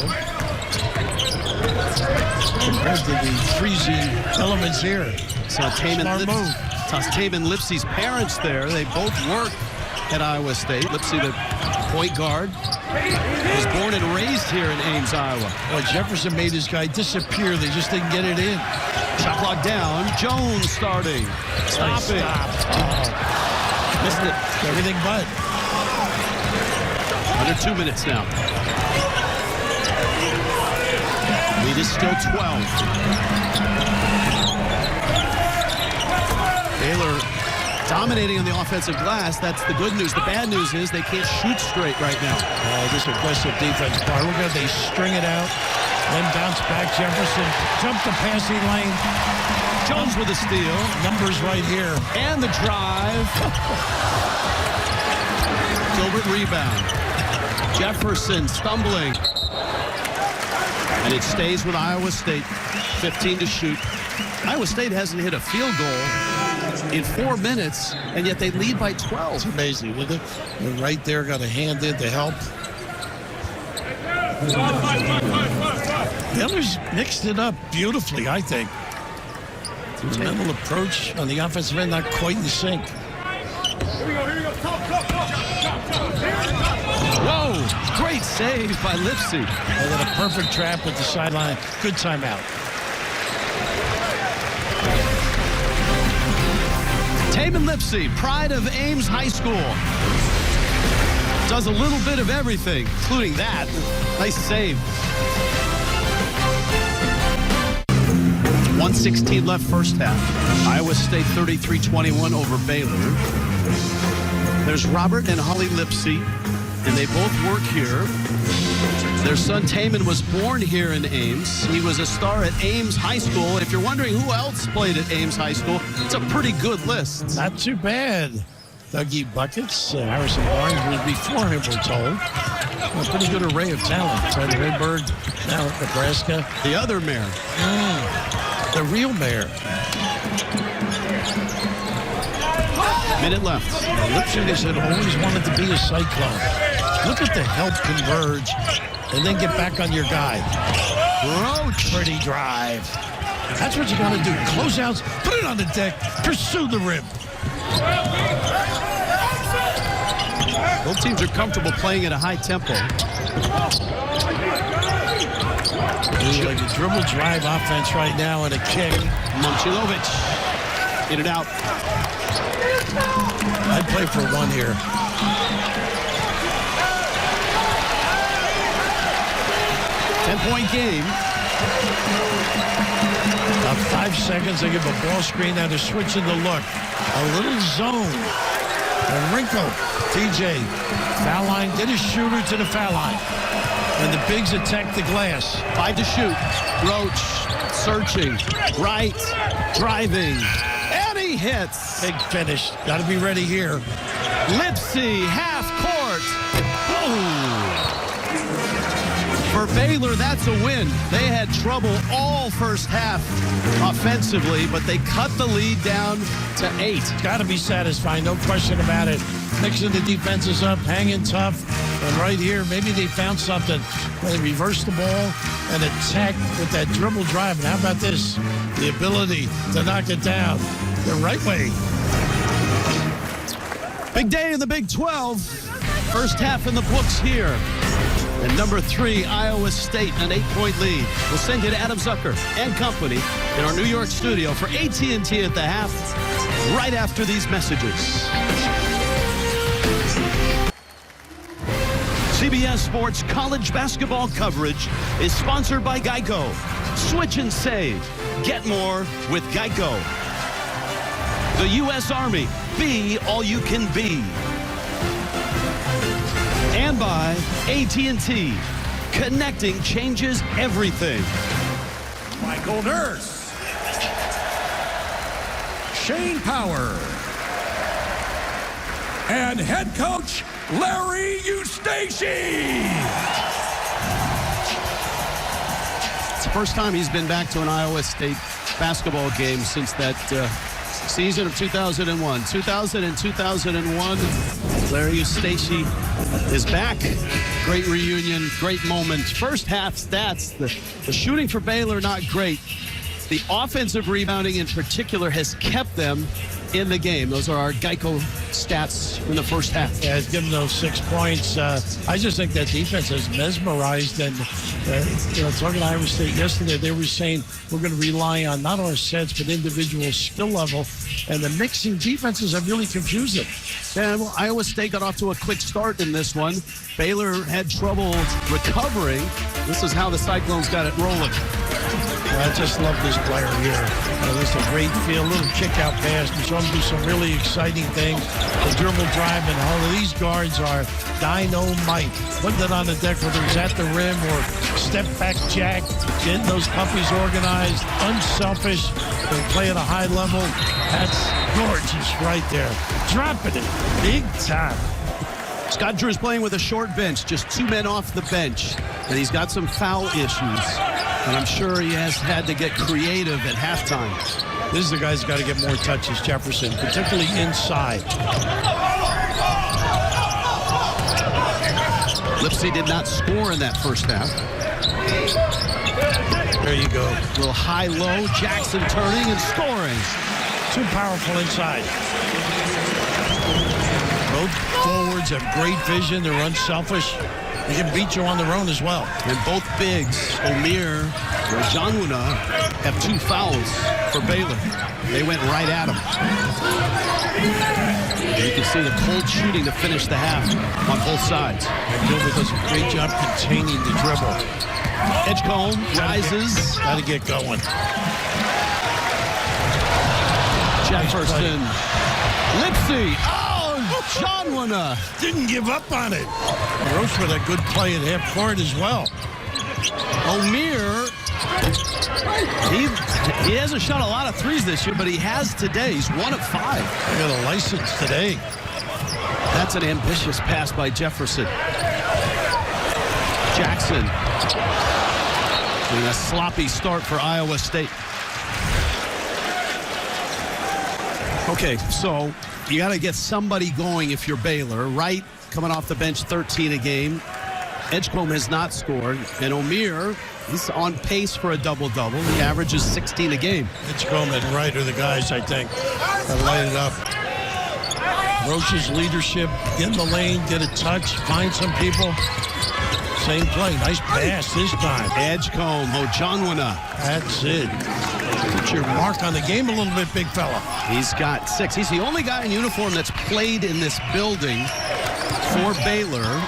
compared to the freezing elements here. So Taman Lipsey's parents there, they both work at Iowa State. Lipsey, the point guard, was born and raised here in Ames, Iowa. Well, Jefferson made his guy disappear. They just didn't get it in. Shot clock down. Jones starting. Stop it. Oh. Missed it. Everything but. Under 2 minutes now. Lead is still 12. Baylor dominating on the offensive glass. That's the good news. The bad news is they can't shoot straight right now. This aggressive defense part. Look how they string it out. Then bounce back. Jefferson jump the passing lane. Jones with a steal. Numbers right here. And the drive. Gilbert rebound. Jefferson stumbling. And it stays with Iowa State. 15 to shoot. Iowa State hasn't hit a field goal in 4 minutes, and yet they lead by 12. It's amazing, isn't it? And right there, got a hand in to help. The others mixed it up beautifully, I think. The mental approach on the offensive end, not quite in sync. Whoa, great save by Lipsey. They got a perfect trap at the sideline. Good timeout. Taman Lipsey, pride of Ames High School. Does a little bit of everything, including that. Nice save. 1:16 left first half. Iowa State 33-21 over Baylor. There's Robert and Holly Lipsey, and they both work here. Their son Taman was born here in Ames. He was a star at Ames High School. If you're wondering who else played at Ames High School, it's a pretty good list. Not too bad. Dougie Buckets, Harrison Barnes was before him, we're told. A pretty good array of talent. Ted Redberg, now at Nebraska. The other mayor. The real mayor. Minute left. Lipsey had always wanted to be a Cyclone. Look at the help converge and then get back on your guy. Roach. Pretty drive. That's what you got to do. Closeouts, put it on the deck, pursue the rim. Both teams are comfortable playing at a high tempo. Like a dribble drive offense right now and a kick. Momcilovic. In and out. I'd play for one here. Ten-point game. About 5 seconds, they give a ball screen, now they're switching the look. A little zone. A wrinkle. TJ, foul line, did a shooter to the foul line. And the bigs attack the glass. 5 to shoot. Roach searching. Right. Driving. And he hits. Big finish. Got to be ready here. Lipsey, half court. Oh. For Baylor, that's a win. They had trouble all first half offensively, but they cut the lead down to 8. Got to be satisfying, no question about it. Mixing the defenses up, hanging tough. And right here, maybe they found something. They reversed the ball and attack with that dribble drive. And how about this? The ability to knock it down the right way. Big day in the Big 12. First half in the books here. And number 3, Iowa State, an 8-point lead. We'll send you to Adam Zucker and company in our New York studio for AT&T at the half, right after these messages. CBS Sports college basketball coverage is sponsored by Geico. Switch and save. Get more with Geico. The U.S. Army. Be all you can be. And by AT&T. Connecting changes everything. medical nurse, Shane Power, and head coach Larry Eustace. It's the first time he's been back to an Iowa State basketball game since that season of 2001. 2000 and 2001, Larry Eustace is back. Great reunion, great moment. First half stats, the shooting for Baylor, not great. The offensive rebounding in particular has kept them in the game. Those are our Geico stats in the first half. Yeah, it's given those 6 points. I just think that defense has mesmerized. And, talking to Iowa State yesterday, they were saying we're going to rely on not our sets, but individual skill level. And the mixing defenses have really confused them. Yeah, well, Iowa State got off to a quick start in this one. Baylor had trouble recovering. This is how the Cyclones got it rolling. I just love this player here. This is a great feel, a little kick-out pass. We saw him do some really exciting things. The dribble drive, and all of these guards are dynamite. Putting it on the deck, whether it's at the rim or step-back jack, getting those puppies organized, unselfish. They play at a high level. That's gorgeous right there. Dropping it big time. Scott Drew's playing with a short bench, just 2 men off the bench, and he's got some foul issues. And I'm sure he has had to get creative at halftime. This is the guy's got to get more touches, Jefferson, particularly inside. Lipsy did not score in that first half. There you go. A little high-low, Jackson turning and scoring. Too powerful inside. Both forwards have great vision. They're unselfish. They can beat you on their own as well. And both bigs, Omier and Janwuna, have 2 fouls for Baylor. They went right at him. And you can see the cold shooting to finish the half on both sides. And Gilbert does a great job containing the dribble. Edgecombe rises. Got to get going. Jefferson. Lipsy. Janwuna didn't give up on it. Roach with a good play at half court as well. Omier, he hasn't shot a lot of threes this year, but he has today. He's 1 of 5. He got a license today. That's an ambitious pass by Jefferson. Jackson. And a sloppy start for Iowa State. Okay, so you got to get somebody going if you're Baylor. Wright coming off the bench, 13 a game. Edgecombe has not scored. And Omier, he's on pace for a double-double. He averages 16 a game. Edgecombe and Wright are the guys, I think, that light it up. Roach's leadership, get in the lane, get a touch, find some people. Same play. Nice pass this time. Edgecombe, Janwuna. That's it. Put your mark on the game a little bit, big fella. He's got 6. He's the only guy in uniform that's played in this building for Baylor.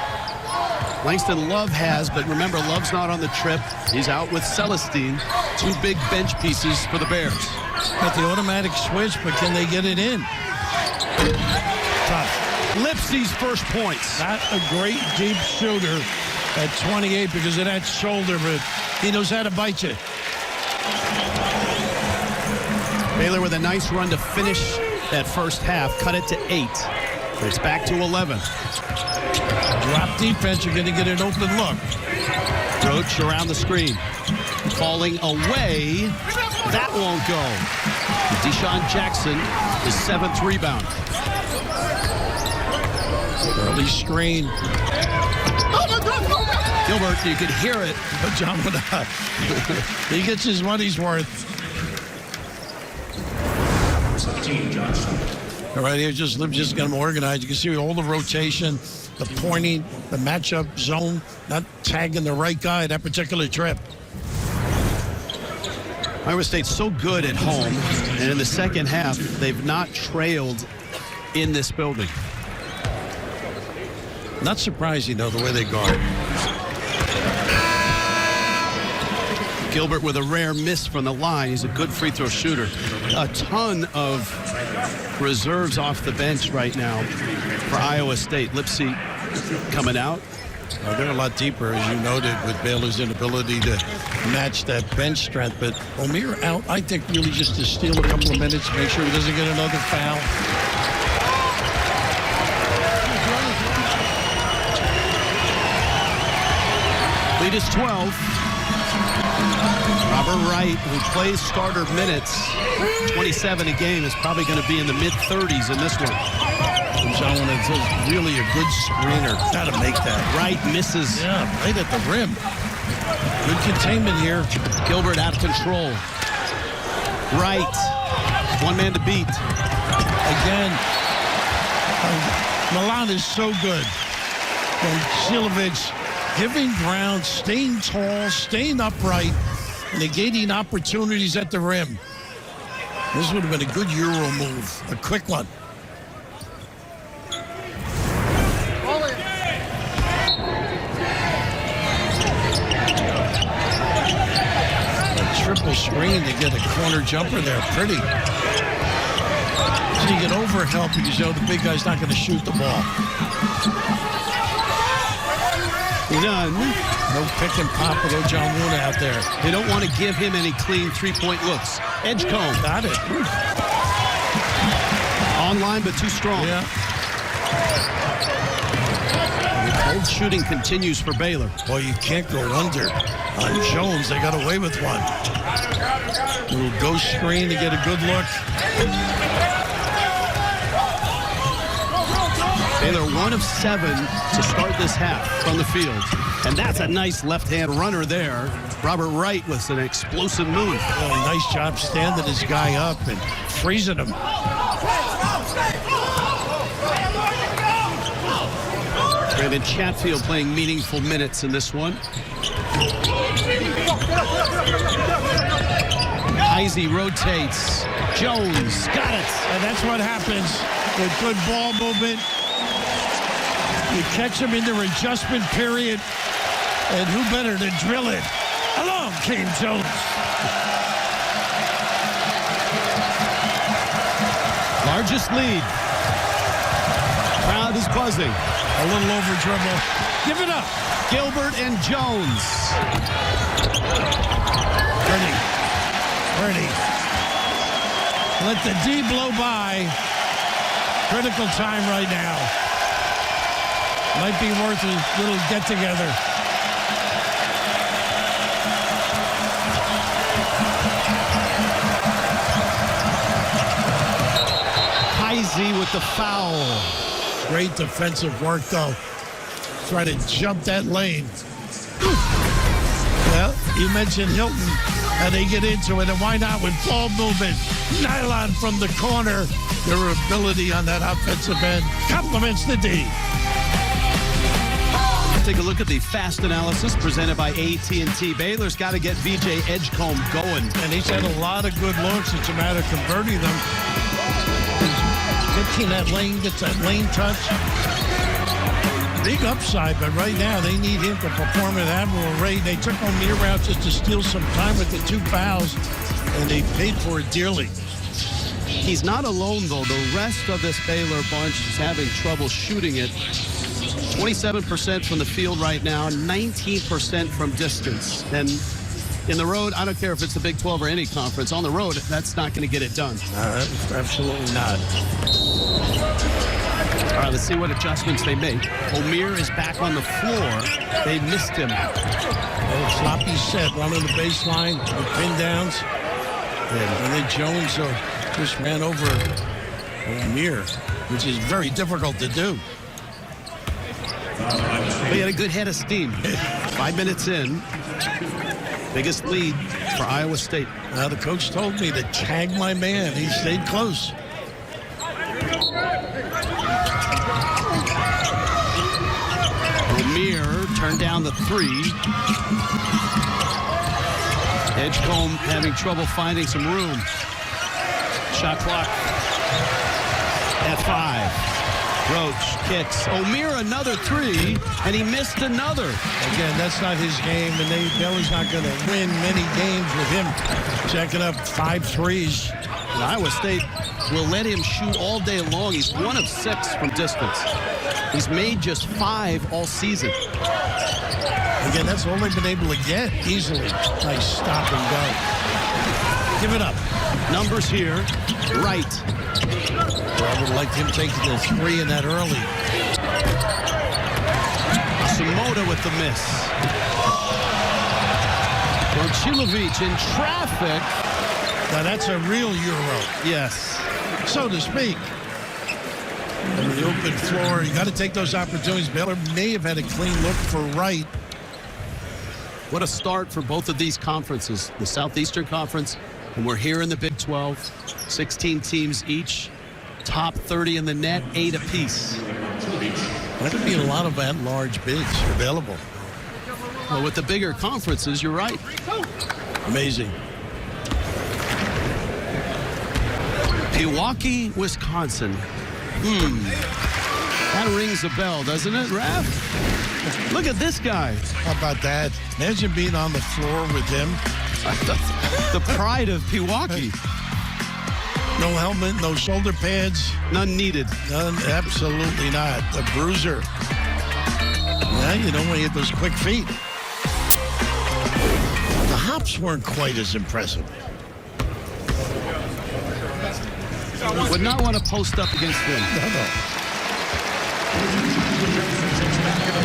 Langston Love has, but remember, Love's not on the trip. He's out with Celestine. 2 big bench pieces for the Bears. Got the automatic switch, but can they get it in? Tough. Lipsy's first points. Not a great deep shooter at 28 because of that shoulder, but he knows how to bite you. Baylor with a nice run to finish that first half, cut it to 8. It's back to 11. Drop defense, you're going to get an open look. Roach around the screen. Falling away. That won't go. Keshon Jackson, his 7th rebound. Early screen. Gilbert, you could hear it. But John, he gets his money's worth. All right, here, just get them organized. You can see all the rotation, the pointing, the matchup zone, not tagging the right guy that particular trip. Iowa State's so good at home, and in the second half, they've not trailed in this building. Not surprising, though, the way they guard. Gilbert with a rare miss from the line. He's a good free throw shooter. A ton of reserves off the bench right now for Iowa State. Lipsy coming out. They're a lot deeper, as you noted, with Baylor's inability to match that bench strength. But Omier out, I think, really just to steal a couple of minutes, make sure he doesn't get another foul. Lead is 12. Robert Wright, who plays starter minutes, 27 a game, is probably going to be in the mid-30s in this one. John is really a good screener. Got to make that. Wright misses. Yeah, right at the rim. Good containment here. Gilbert out of control. Wright, one man to beat. Again, Milan is so good. Momcilovic giving ground, staying tall, staying upright, negating opportunities at the rim. This would have been a good Euro move, a quick one. A triple screen to get a corner jumper there, pretty. So you get overhelp because you know the big guy's not going to shoot the ball. None. No pick and pop with John Luna out there. They don't want to give him any clean three-point looks. Edgecombe. Got it. Online, but too strong. Yeah. The cold shooting continues for Baylor. Well, you can't go under on Jones. They got away with one. Little ghost screen to get a good look. Baylor 1 of 7 to start this half from the field. And that's a nice left-hand runner there. Robert Wright with an explosive move. Oh, nice job standing his guy up and freezing him. Brandon Chatfield playing meaningful minutes in this one. Heisey rotates. Jones got it. And that's what happens with good ball movement. You catch them in their adjustment period, and who better to drill it? Along came Jones. Largest lead. Crowd is buzzing. A little over dribble. Give it up. Gilbert and Jones. Pretty. Let the D blow by. Critical time right now. Might be worth a little get-together. Heisey with the foul. Great defensive work, though. Try to jump that lane. Well, you mentioned Hilton, and they get into it, and why not with ball movement? Nylon from the corner. Their ability on that offensive end complements the D. Take a look at the fast analysis presented by AT&T. Baylor's got to get VJ Edgecombe going. And he's had a lot of good looks. It's a matter of converting them. Getting that lane, gets that lane touch. Big upside, but right now they need him to perform at admirable rate. They took Omier out just to steal some time with the 2 fouls, and they paid for it dearly. He's not alone, though. The rest of this Baylor bunch is having trouble shooting it. 27% from the field right now, 19% from distance. And in the road, I don't care if it's the Big 12 or any conference. On the road, that's not going to get it done. Absolutely not. All right, let's see what adjustments they make. Omier is back on the floor. They missed him. Oh, sloppy set, running the baseline with pin downs. And then Jones just ran over Omier, which is very difficult to do. He had a good head of steam. 5 minutes in. Biggest lead for Iowa State. Now the coach told me to tag my man. He stayed close. Omier turned down the 3. Edgecombe having trouble finding some room. Shot clock at 5. Roach kicks. Omier another 3, and he missed another. Again, that's not his game, and Baylor's not going to win many games with him checking up 5 threes. And Iowa State will let him shoot all day long. He's 1 of 6 from distance. He's made just 5 all season. Again, that's all they've been able to get easily. Nice stop and go. Give it up. Numbers here. Right. Well, I would like him taking the 3 in that early. Samoda with the miss. Momcilovic in traffic. Now that's a real Euro, Yes. so to speak. On the open floor, you got to take those opportunities. Baylor may have had a clean look for Wright. What a start for both of these conferences, the Southeastern Conference, and we're here in the Big 12. 16 teams each, top 30 in the net, 8 apiece. That could be a lot of at-large bids available. Well, with the bigger conferences, you're right. Amazing. Pewaukee, Wisconsin. That rings a bell, doesn't it, Raph? Look at this guy. How about that? Imagine being on the floor with him. The pride of Pewaukee. No helmet, no shoulder pads. None needed. None, absolutely not. A bruiser. Yeah, you don't want to hit those quick feet. The hops weren't quite as impressive. Would not want to post up against him. No.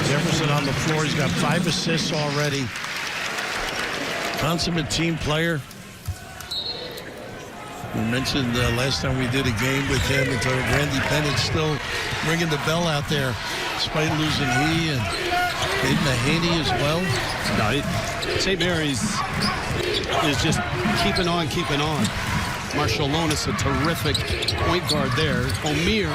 Jefferson on the floor. He's got 5 assists already. Consummate team player. We mentioned last time we did a game with him, and Randy Bennett still ringing the bell out there, despite losing he and Aiden Mahaney as well. No, St. Mary's is just keeping on. Marshallonis, a terrific point guard there. Omier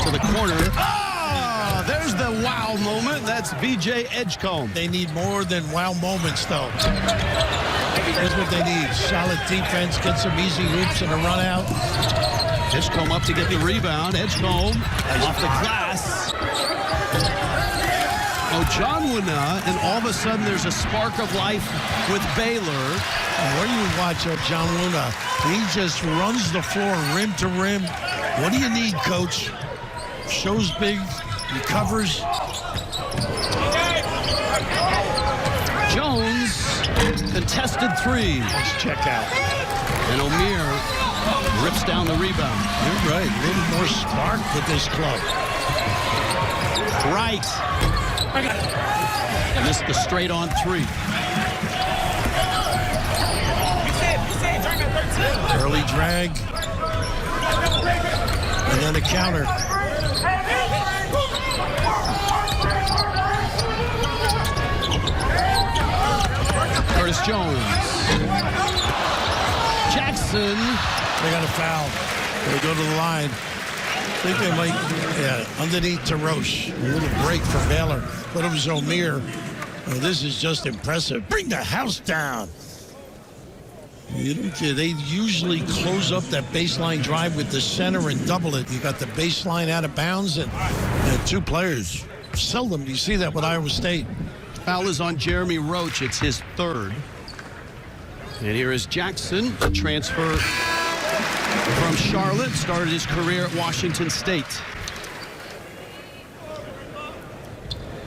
to the corner. Ah, there's the wow moment. That's BJ Edgecombe. They need more than wow moments, though. Here's what they need. Solid defense, get some easy hoops and a run out. Edgecombe up to get the rebound. Edgecombe off the glass. Oh, John Wuna, and all of a sudden there's a spark of life with Baylor. Where do you watch John Wuna? He just runs the floor rim to rim. What do you need, coach? Shows big, recovers. Jones, contested 3. Let's check out. And Omier rips down the rebound. You're right. A little more spark with this club. Right. Missed the straight on 3. Early drag. And then a counter. Curtis Jones. Jackson. They got a foul. They go to the line. I think they might, underneath to Roche. A little break for Baylor. But it was Omier. Oh, this is just impressive. Bring the house down. They usually close up that baseline drive with the center and double it. You got the baseline out of bounds and 2 players. Seldom do you see that with Iowa State. Foul is on Jeremy Roach. It's his 3rd. And here is Jackson, a transfer from Charlotte. Started his career at Washington State.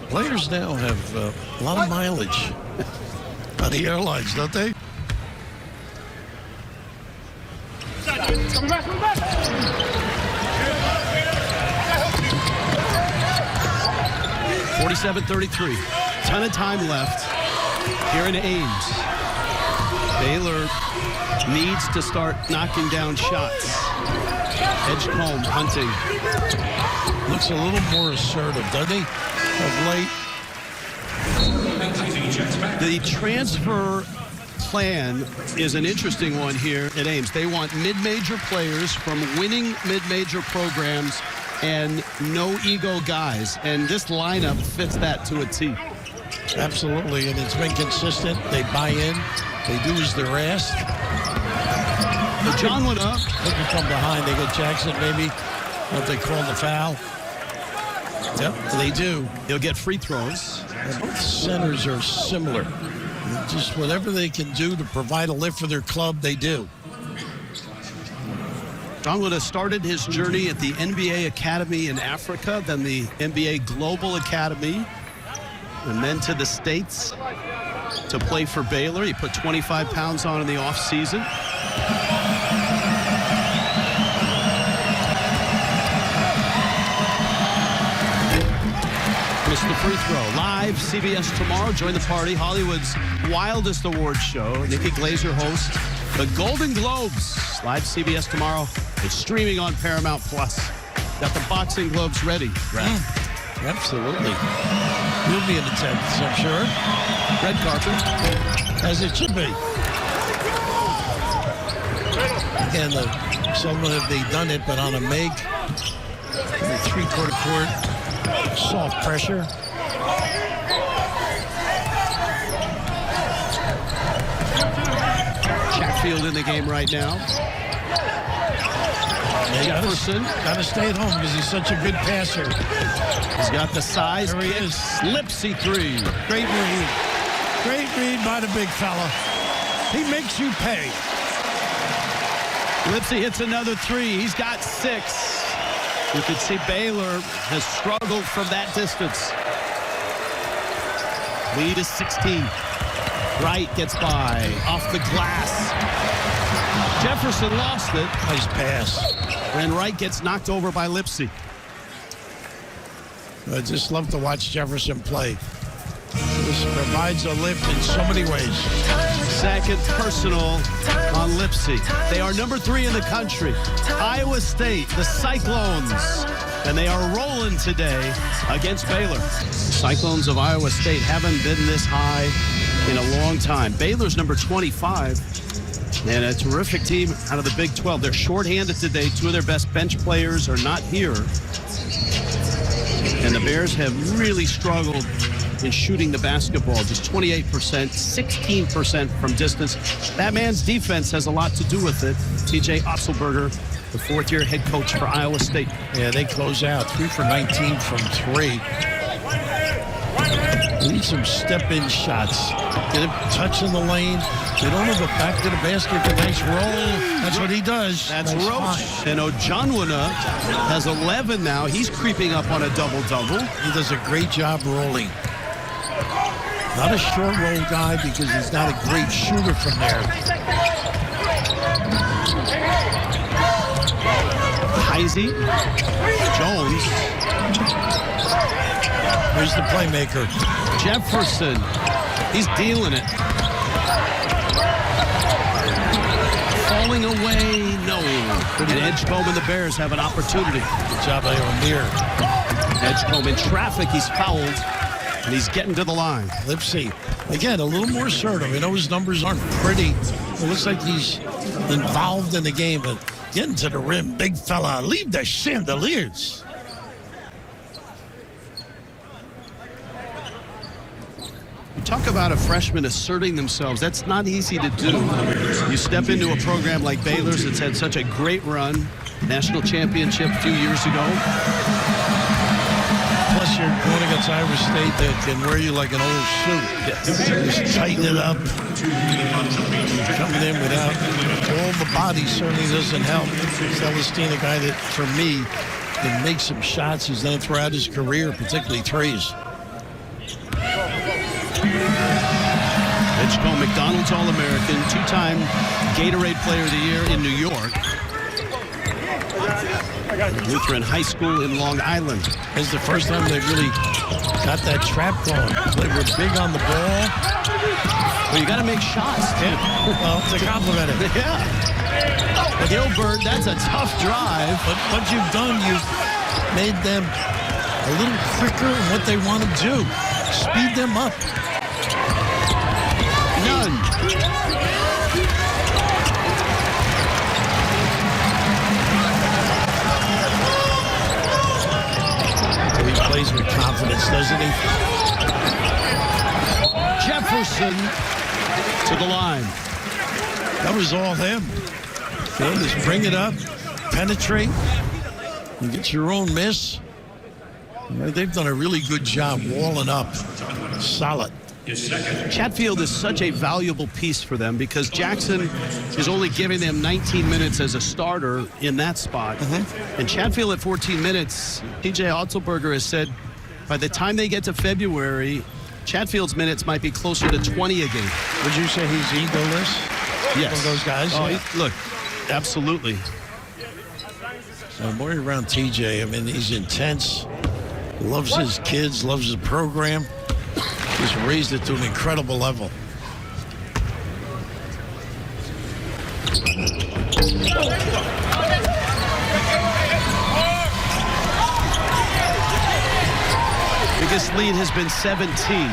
Players now have a lot of mileage on the airlines, don't they? 47-33. Ton of time left here in Ames. Baylor needs to start knocking down shots. Edgecombe hunting. Looks a little more assertive, doesn't he? Of late. The transfer plan is an interesting one here at Ames. They want mid-major players from winning mid-major programs and no ego guys. And this lineup fits that to a T. Absolutely, and it's been consistent. They buy in. They do as they're asked. But John went up. Looking from behind. They get Jackson, maybe. What they call the foul. Yep, they do. He'll get free throws. Both centers are similar. Just whatever they can do to provide a lift for their club, they do. Donguana started his journey at the NBA Academy in Africa, then the NBA Global Academy, and then to the States to play for Baylor. He put 25 pounds on in the offseason. Missed the free throw. Live CBS tomorrow. Join the party. Hollywood's wildest awards show. Nikki Glazer hosts the Golden Globes. Live CBS tomorrow. It's streaming on Paramount Plus. Got the boxing gloves ready, Brad. Absolutely. You'll be in attendance, I'm sure. Red carpet. As it should be. Again, someone have they done it, but on a make. The three-quarter court. Soft pressure. Chatfield in the game right now. Jefferson. Got to stay at home because he's such a good passer. He's got the size. There he is. Lipsy three. Great read. Great read by the big fella. He makes you pay. Lipsy hits another three. He's got 6. You can see Baylor has struggled from that distance. Lead is 16. Wright gets by. Off the glass. Jefferson lost it. Nice pass. And Wright gets knocked over by Lipsy. I just love to watch Jefferson play. This provides a lift in so many ways. Second personal on Lipsy. They are number 3 in the country. Iowa State, the Cyclones. And they are rolling today against Baylor. Cyclones of Iowa State haven't been this high in a long time. Baylor's number 25. And a terrific team out of the Big 12. They're shorthanded today. 2 of their best bench players are not here. And the Bears have really struggled in shooting the basketball. Just 28%, 16% from distance. That man's defense has a lot to do with it. TJ Otzelberger, the 4th-year head coach for Iowa State. Yeah, they close out 3 for 19 from 3. Need some step-in shots. Get a touch in the lane. They don't have a back to the basket. A nice roll. That's what he does. That's Roach. And Ojanwana has 11 now. He's creeping up on a double-double. He does a great job rolling. Not a short roll guy because he's not a great shooter from there. Heisey. Jones. Here's the playmaker. Jefferson. He's dealing it. Falling away, no. And Edgecombe and the Bears have an opportunity. Good job by Omier. Edgecombe in traffic, he's fouled, and he's getting to the line. Lipsy, again, a little more assertive. I know his numbers aren't pretty. It looks like he's involved in the game, but getting to the rim, big fella, leave the chandeliers. Talk about a freshman asserting themselves. That's not easy to do. You step into a program like Baylor's that's had such a great run, national championship a few years ago. Plus, you're going against Iowa State that can wear you like an old suit. Just tighten it up. Coming in without all the body certainly doesn't help. Celestine, a guy that, for me, can make some shots. He's done it throughout his career, particularly threes. Edgecombe, McDonald's All-American, 2-time Gatorade Player of the Year in New York. Lutheran High School in Long Island. It's the first time they really got that trap going. They were big on the ball. Well, you got to make shots, too. Well, to compliment it. Yeah. Gilbert, that's a tough drive. But what you've done, you've made them a little quicker in what they want to do. Speed them up. None. He plays with confidence, doesn't he? Jefferson to the line. That was all him. You know, just bring it up, penetrate, and get your own miss. You know, they've done a really good job walling up. Solid. Chatfield is such a valuable piece for them because Jackson is only giving them 19 minutes as a starter in that spot. And Chatfield at 14 minutes, TJ Otzelberger has said by the time they get to February, Chatfield's minutes might be closer to 20 a game. Would you say he's egoless? Yes. One of those guys? Oh, Yeah. look, absolutely. So boy, around TJ, I mean, he's intense, loves his kids, loves his program. He's raised it to an incredible level. Biggest lead has been 17.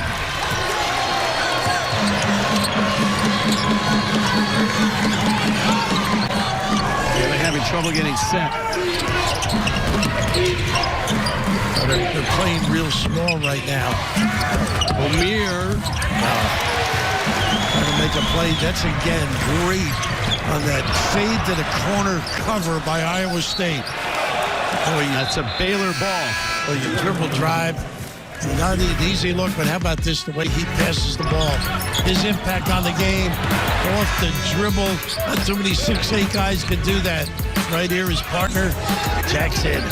Yeah, they're having trouble getting set. They're playing real small right now. Omier Trying to make a play. That's again great on that fade to the corner cover by Iowa State. That's a Baylor ball. Well, you dribble drive. Not an easy look, but how about this, the way he passes the ball? His impact on the game, off the dribble. Not too many 6'8" guys can do that. Right here, his partner, Jackson,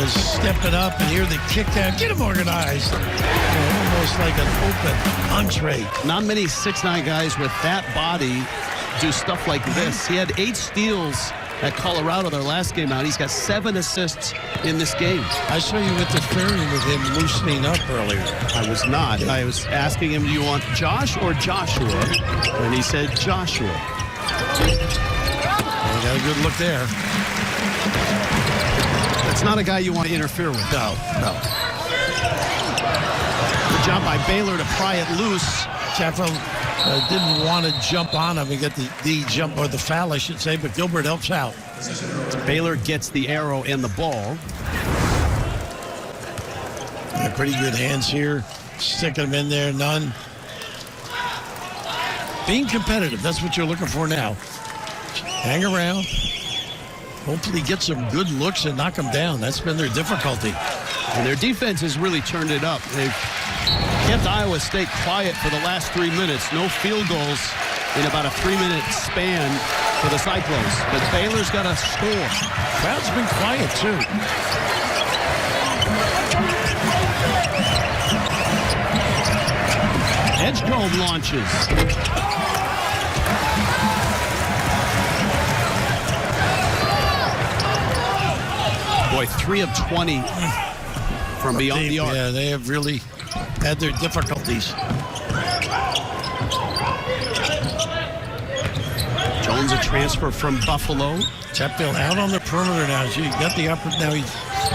stepping up, and here the kick out. Get him organized. Almost like an open entree. Not many 6'9" guys with that body do stuff like this. He had 8 steals at Colorado their last game out. He's got 7 assists in this game. I saw you interfering with him loosening up earlier. I was not. I was asking him, do you want Josh or Joshua? And he said Joshua. Well, got a good look there. That's not a guy you want to interfere with. No. Good job by Baylor to pry it loose. Chatfield didn't want to jump on him and get the jump, or the foul, I should say, but Gilbert helps out. Baylor gets the arrow and the ball. Yeah, pretty good hands here. Sticking them in there, none. Being competitive, that's what you're looking for now. Hang around. Hopefully get some good looks and knock them down. That's been their difficulty. And their defense has really turned it up. They've kept Iowa State quiet for the last 3 minutes. No field goals in about a 3-minute span for the Cyclones. But Baylor's got to score. Crowd's been quiet, too. Edgecombe launches. Boy, 3 of 20 from beyond the arc. Yeah, they have really had their difficulties. Jones, a transfer from Buffalo. Chatfield out on the perimeter now. So you got the upper, now he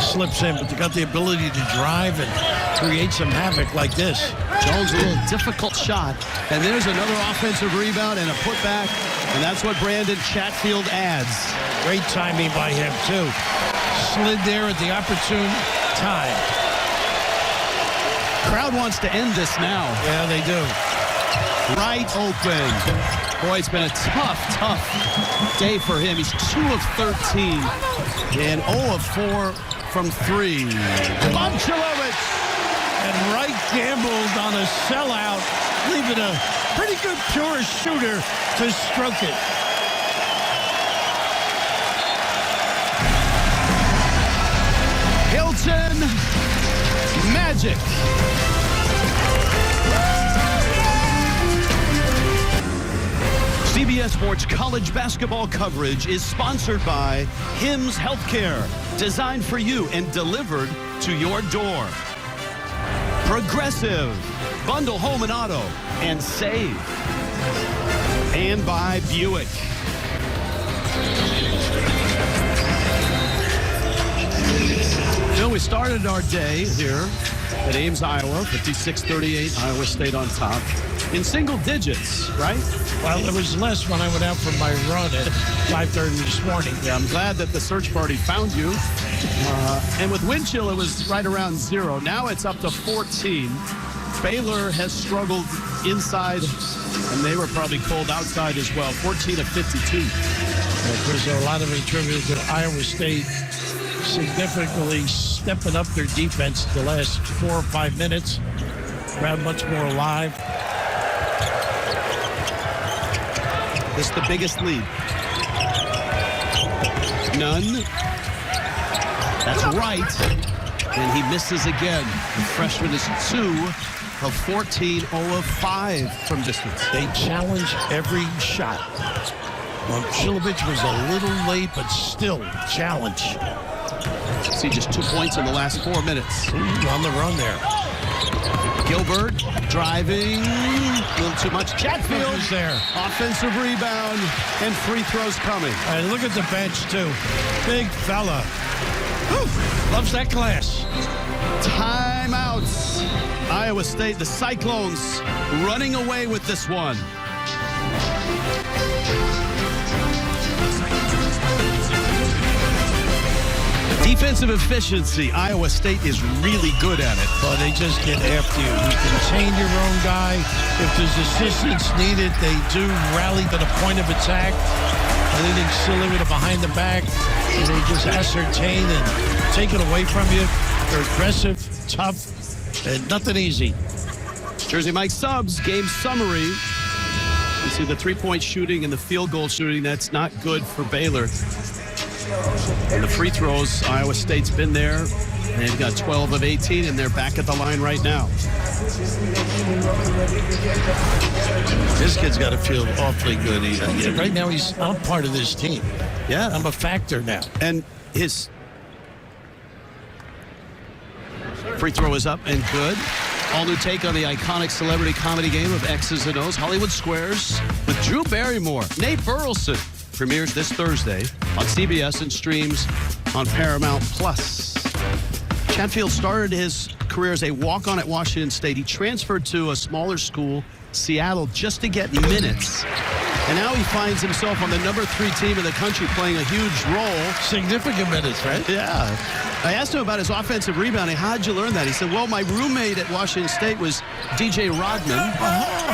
slips in, but you got the ability to drive and create some havoc like this. Jones, a little difficult shot. And there's another offensive rebound and a putback. And that's what Brandon Chatfield adds. Great timing by him, too. Slid there at the opportune time. Crowd wants to end this now. Yeah, they do. Right open. Boy, it's been a tough day for him. He's 2 of 13 and 0 of 4 from 3. Momcilovic. And Wright gambled on a sellout, leaving a pretty good pure shooter to stroke it. Hilton Magic. CBS Sports college basketball coverage is sponsored by Hims Healthcare, designed for you and delivered to your door. Progressive, bundle home and auto, and save. And by Buick. We started our day here at Ames, Iowa, 56-38, Iowa State on top, in single digits, right? Well, it was less when I went out for my run at 5:30 this morning. Yeah, I'm glad that the search party found you. And with wind chill, it was right around 0. Now it's up to 14. Baylor has struggled inside, and they were probably cold outside as well. 14 of 52. There's a lot of it attributed to Iowa State significantly stepping up their defense the last 4 or 5 minutes. Crowd much more alive. This is the biggest lead. None. That's right. And he misses again. The freshman is 2 of 14, 0 of 5 from distance. They challenge every shot. Momcilovic was a little late, but still challenge. See, just 2 points in the last 4 minutes. On the run there. Gilbert driving, a little too much. Chatfield is there. Offensive rebound and free throws coming. All right, look at the bench, too. Big fella. Whew, loves that glass. Timeouts. Iowa State, the Cyclones running away with this one. Defensive efficiency, Iowa State is really good at it. But they just get after you. You contain your own guy. If there's assistance needed, they do rally to the point of attack. Anything silly with a behind the back, they just ascertain and take it away from you. They're aggressive, tough, and nothing easy. Jersey Mike Subs, game summary. You see the three-point shooting and the field goal shooting. That's not good for Baylor. And the free throws, Iowa State's been there. They've got 12 of 18, and they're back at the line right now. This kid's got to feel awfully good. Right now, I'm part of this team. Yeah. I'm a factor now. And his free throw is up and good. All new take on the iconic celebrity comedy game of X's and O's, Hollywood Squares, with Drew Barrymore, Nate Burleson. Premieres this Thursday on CBS and streams on Paramount Plus. Chatfield started his career as a walk-on at Washington State. He transferred to a smaller school, Seattle, just to get minutes. And now he finds himself on the number 3 team in the country playing a huge role. Significant minutes, right? Yeah. I asked him about his offensive rebounding. How'd you learn that? He said, well, my roommate at Washington State was DJ Rodman,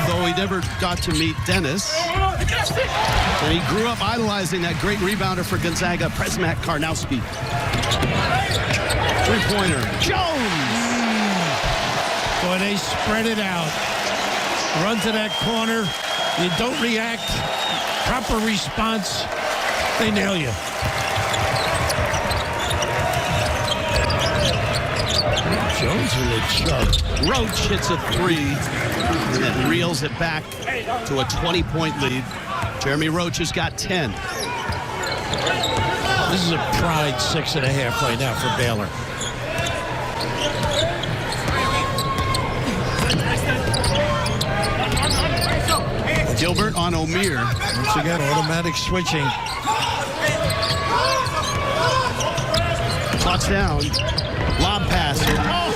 though he never got to meet Dennis. And he grew up idolizing that great rebounder for Gonzaga, Presmac Karnowski. Three-pointer. Jones! Boy, they spread it out. Run to that corner. You don't react. Proper response. They nail you. Jones with a chug. Roach hits a 3 and then reels it back to a 20-point lead. Jeremy Roach has got 10. This is a pride 6.5 right now for Baylor. Gilbert on Omier. Once again, automatic switching. Clock's down. Lob pass. Oh,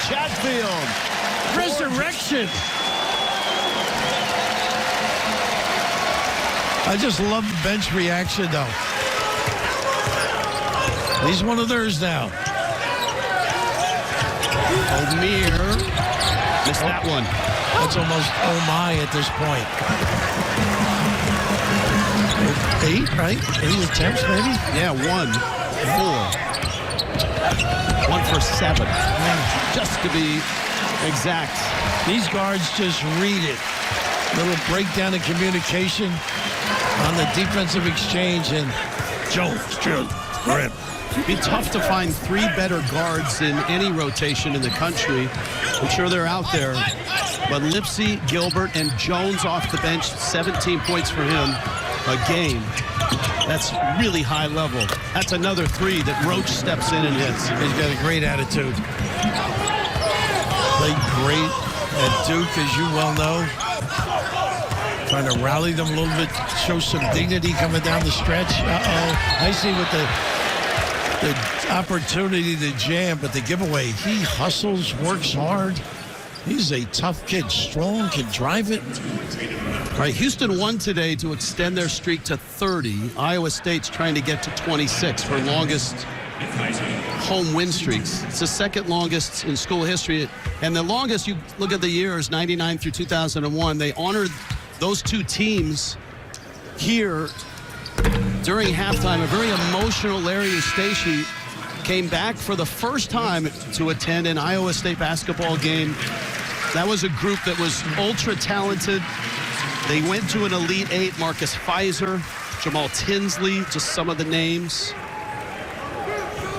Chatfield. Resurrection. I just love the bench reaction, though. He's one of theirs now. Omier missed that one. That's almost oh my at this point. 8, right? 8 attempts, maybe? Yeah, 1, 4. 1 for 7. Just to be exact. These guards just read it. Little breakdown in communication on the defensive exchange, and Jones, grip. It'd be tough to find 3 better guards in any rotation in the country. I'm sure they're out there. But Lipsey, Gilbert, and Jones off the bench, 17 points for him a game. That's really high level. That's another 3 that Roach steps in and hits. He's got a great attitude. Played great at Duke, as you well know. Trying to rally them a little bit, show some dignity coming down the stretch. I see with the opportunity to jam, but the giveaway, he hustles, works hard. He's a tough kid, strong, can drive it. All right, Houston won today to extend their streak to 30. Iowa State's trying to get to 26 for longest home win streaks. It's the second longest in school history. And the longest, you look at the years, 99 through 2001. They honored those 2 teams here during halftime. A very emotional Larry Eustachy came back for the first time to attend an Iowa State basketball game That was a group that was ultra talented. They went to an Elite Eight. Marcus Fizer, Jamal Tinsley, just some of the names.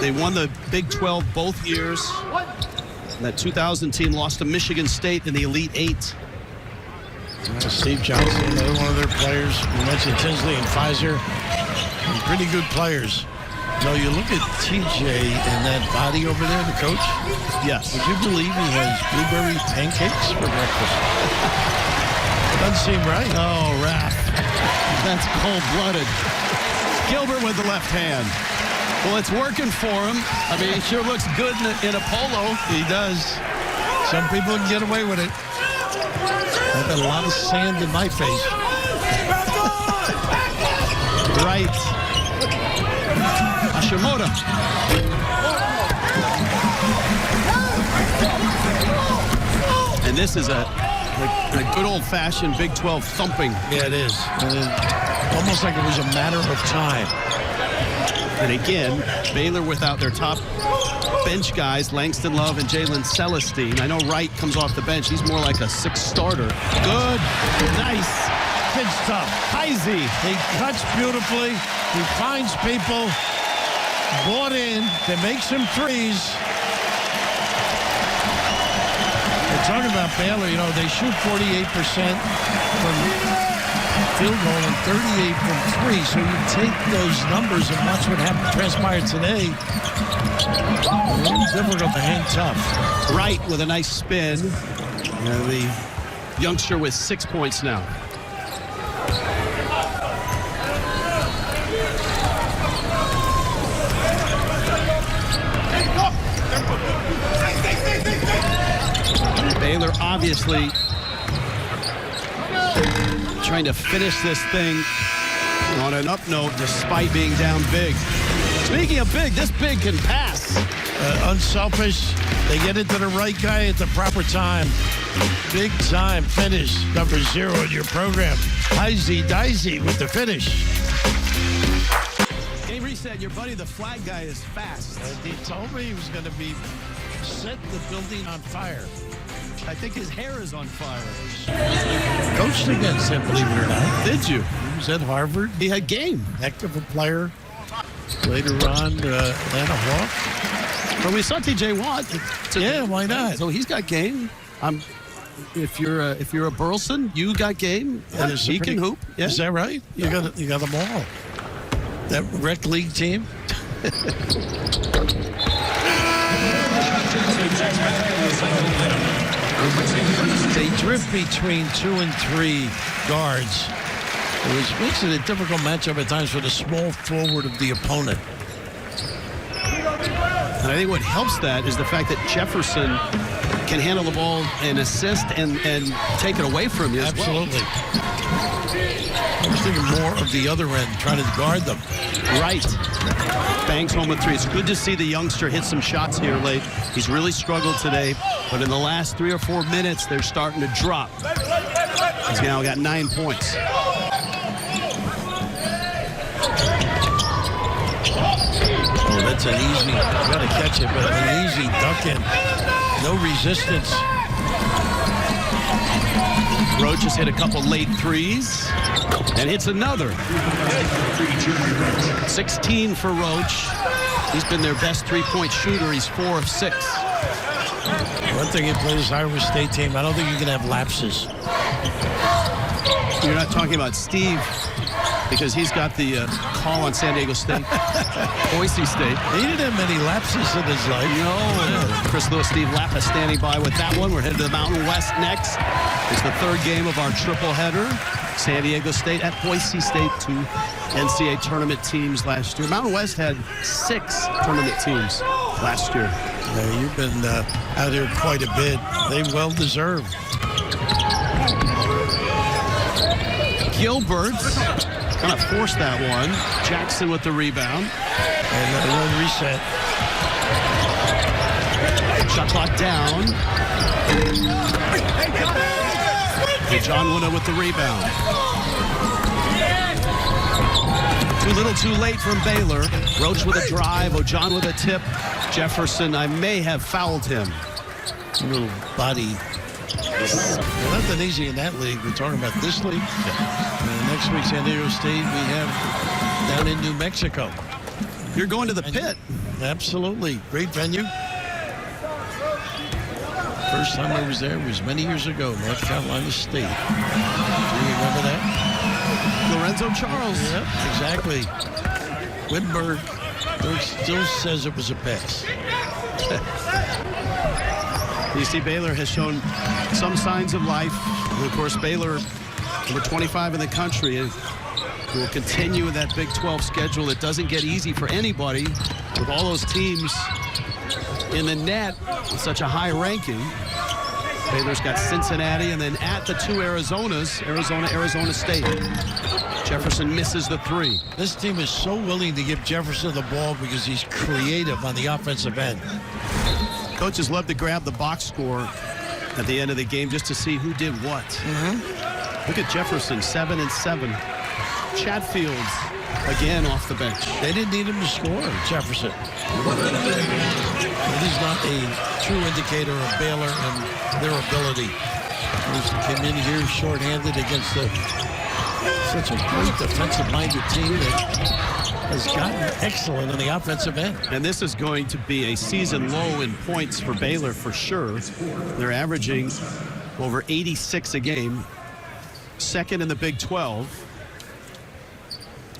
They won the Big 12 both years. And that 2000 team lost to Michigan State in the Elite Eight. Steve Johnson, another one of their players. You mentioned Tinsley and Fizer. Pretty good players. No, you look at TJ and that body over there, the coach. Yes. Would you believe he has blueberry pancakes for breakfast? Doesn't seem right. Oh, Raph. That's cold-blooded. Gilbert with the left hand. Well, it's working for him. I mean, he sure looks good in a polo. He does. Some people can get away with it. I've got a lot of sand in my face. Right. Hashimoto. And this is a good old-fashioned Big 12 thumping. Yeah, it is. Almost like it was a matter of time. And again, Baylor without their top bench guys, Langston Love and Jalen Celestine. I know Wright comes off the bench. He's more like a sixth starter. Good. Nice. Kid's tough. Heisey. He cuts beautifully. He finds people. Bought in. They make some threes. We're talking about Baylor. You know, they shoot 48% from field goal and 38 from three. So you take those numbers and watch what happened, transpired today. Really difficult to hang tough. Wright with a nice spin. The youngster with 6 points now. Baylor obviously trying to finish this thing on an up note despite being down big. Speaking of big, this big can pass. Unselfish. They get it to the right guy at the proper time. Big time finish. Number 0 in your program. Heisey Dicey with the finish. Game reset. Your buddy, the flag guy, is fast. He told me he was going to be set the building on fire. I think his hair is on fire. Coached against him, believe it or not. Did you? He was at Harvard. He had game. Heck of a player. Later on, Atlanta Hawk. But we saw TJ Watt. Yeah, why not? So he's got game. If you're a Burleson, you got game. And he can hoop. Yeah. Is that right? You got them all. That rec league team. They drift between 2 and 3 guards, which makes it a difficult matchup at times for the small forward of the opponent. And I think what helps that is the fact that Jefferson can handle the ball and assist and take it away from you as well. Absolutely. I was thinking more of the other end, trying to guard them. Right. Bangs home with 3. It's good to see the youngster hit some shots here late. He's really struggled today, but in the last 3 or 4 minutes, they're starting to drop. He's now got 9 points. Oh, that's an easy, you gotta catch it, but an easy duck in. No resistance. Roach has hit a couple late threes and hits another. 16 for Roach. He's been their best three-point shooter. He's 4 of 6. One thing you play this Iowa State team, I don't think you can have lapses. You're not talking about Steve because he's got the call on San Diego State. Boise State. He didn't have many lapses in his life. No. Chris Lewis, Steve Lappa standing by with that one. We're headed to the Mountain West next. It's the 3rd game of our triple header. San Diego State at Boise State, 2 NCAA tournament teams last year. Mountain West had 6 tournament teams last year. Yeah, you've been out here quite a bit. They well deserved. Gilbert kind of forced that one. Jackson with the rebound. And a little reset. Shot clock down. And John Luna with the rebound. Too little, too late from Baylor. Roach with a drive. O'John with a tip. Jefferson, I may have fouled him. A little body Well, nothing easy in that league. We're talking about this league. Next week, San Diego State, we have down in New Mexico. You're going to the pit. Absolutely. Great venue. First time I was there was many years ago, North Carolina State. Do you remember that? Lorenzo Charles. Yep, exactly. Wittenberg still says it was a pass. You see, Baylor has shown some signs of life. And of course, Baylor, number 25 in the country, will continue that Big 12 schedule. It doesn't get easy for anybody with all those teams in the net with such a high ranking. Baylor's got Cincinnati, and then at the two Arizonas, Arizona State. Jefferson misses the three. This team is so willing to give Jefferson the ball because he's creative on the offensive end. Coaches love to grab the box score at the end of the game just to see who did what. Look at Jefferson, 7 and 7. Chatfield again off the bench. They didn't need him to score, Jefferson. It is not a true indicator of Baylor and their ability. He came in here shorthanded against such a great defensive-minded team that has gotten excellent on the offensive end. And this is going to be a season low in points for Baylor for sure. They're averaging over 86 a game, second in the Big 12.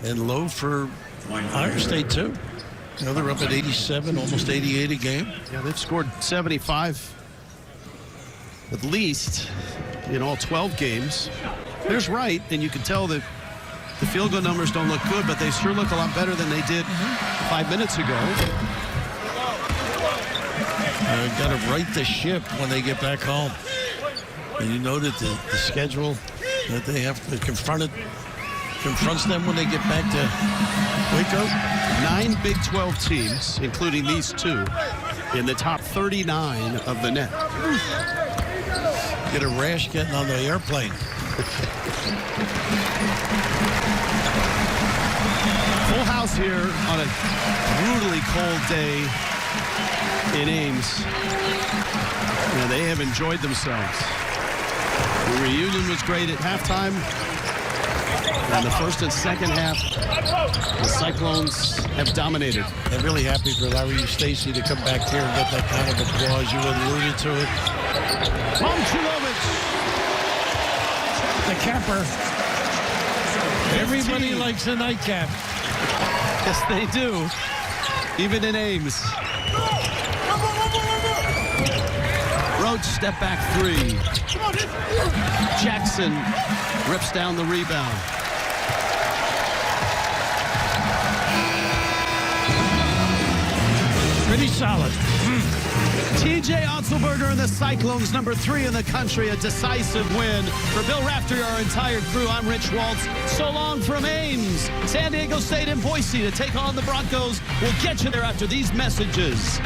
And low for Iowa State, too. You know, they're up at 87, almost 88 a game. Yeah, they've scored 75 at least in all 12 games. There's Wright, and you can tell that the field goal numbers don't look good, but they sure look a lot better than they did 5 minutes ago. Got to right the ship when they get back home. And you know that the schedule that they have to confronts them when they get back to Waco. 9 Big 12 teams, including these two, in the top 39 of the net. Get a rash getting on the airplane. Full house here on a brutally cold day in Ames. And they have enjoyed themselves. The reunion was great at halftime. And the first and second half, the Cyclones have dominated. I'm really happy for Larry Eustace to come back here and get that kind of applause. You alluded to it. Momcilovic, The capper. Everybody likes a nightcap. yes, they do. Even in Ames. Roach step back three. Jackson rips down the rebound. Pretty solid. TJ Otzelberger and the Cyclones, number 3 in the country, a decisive win. For Bill Raftery, our entire crew, I'm Rich Waltz. So long from Ames. San Diego State and Boise to take on the Broncos. We'll get you there after these messages.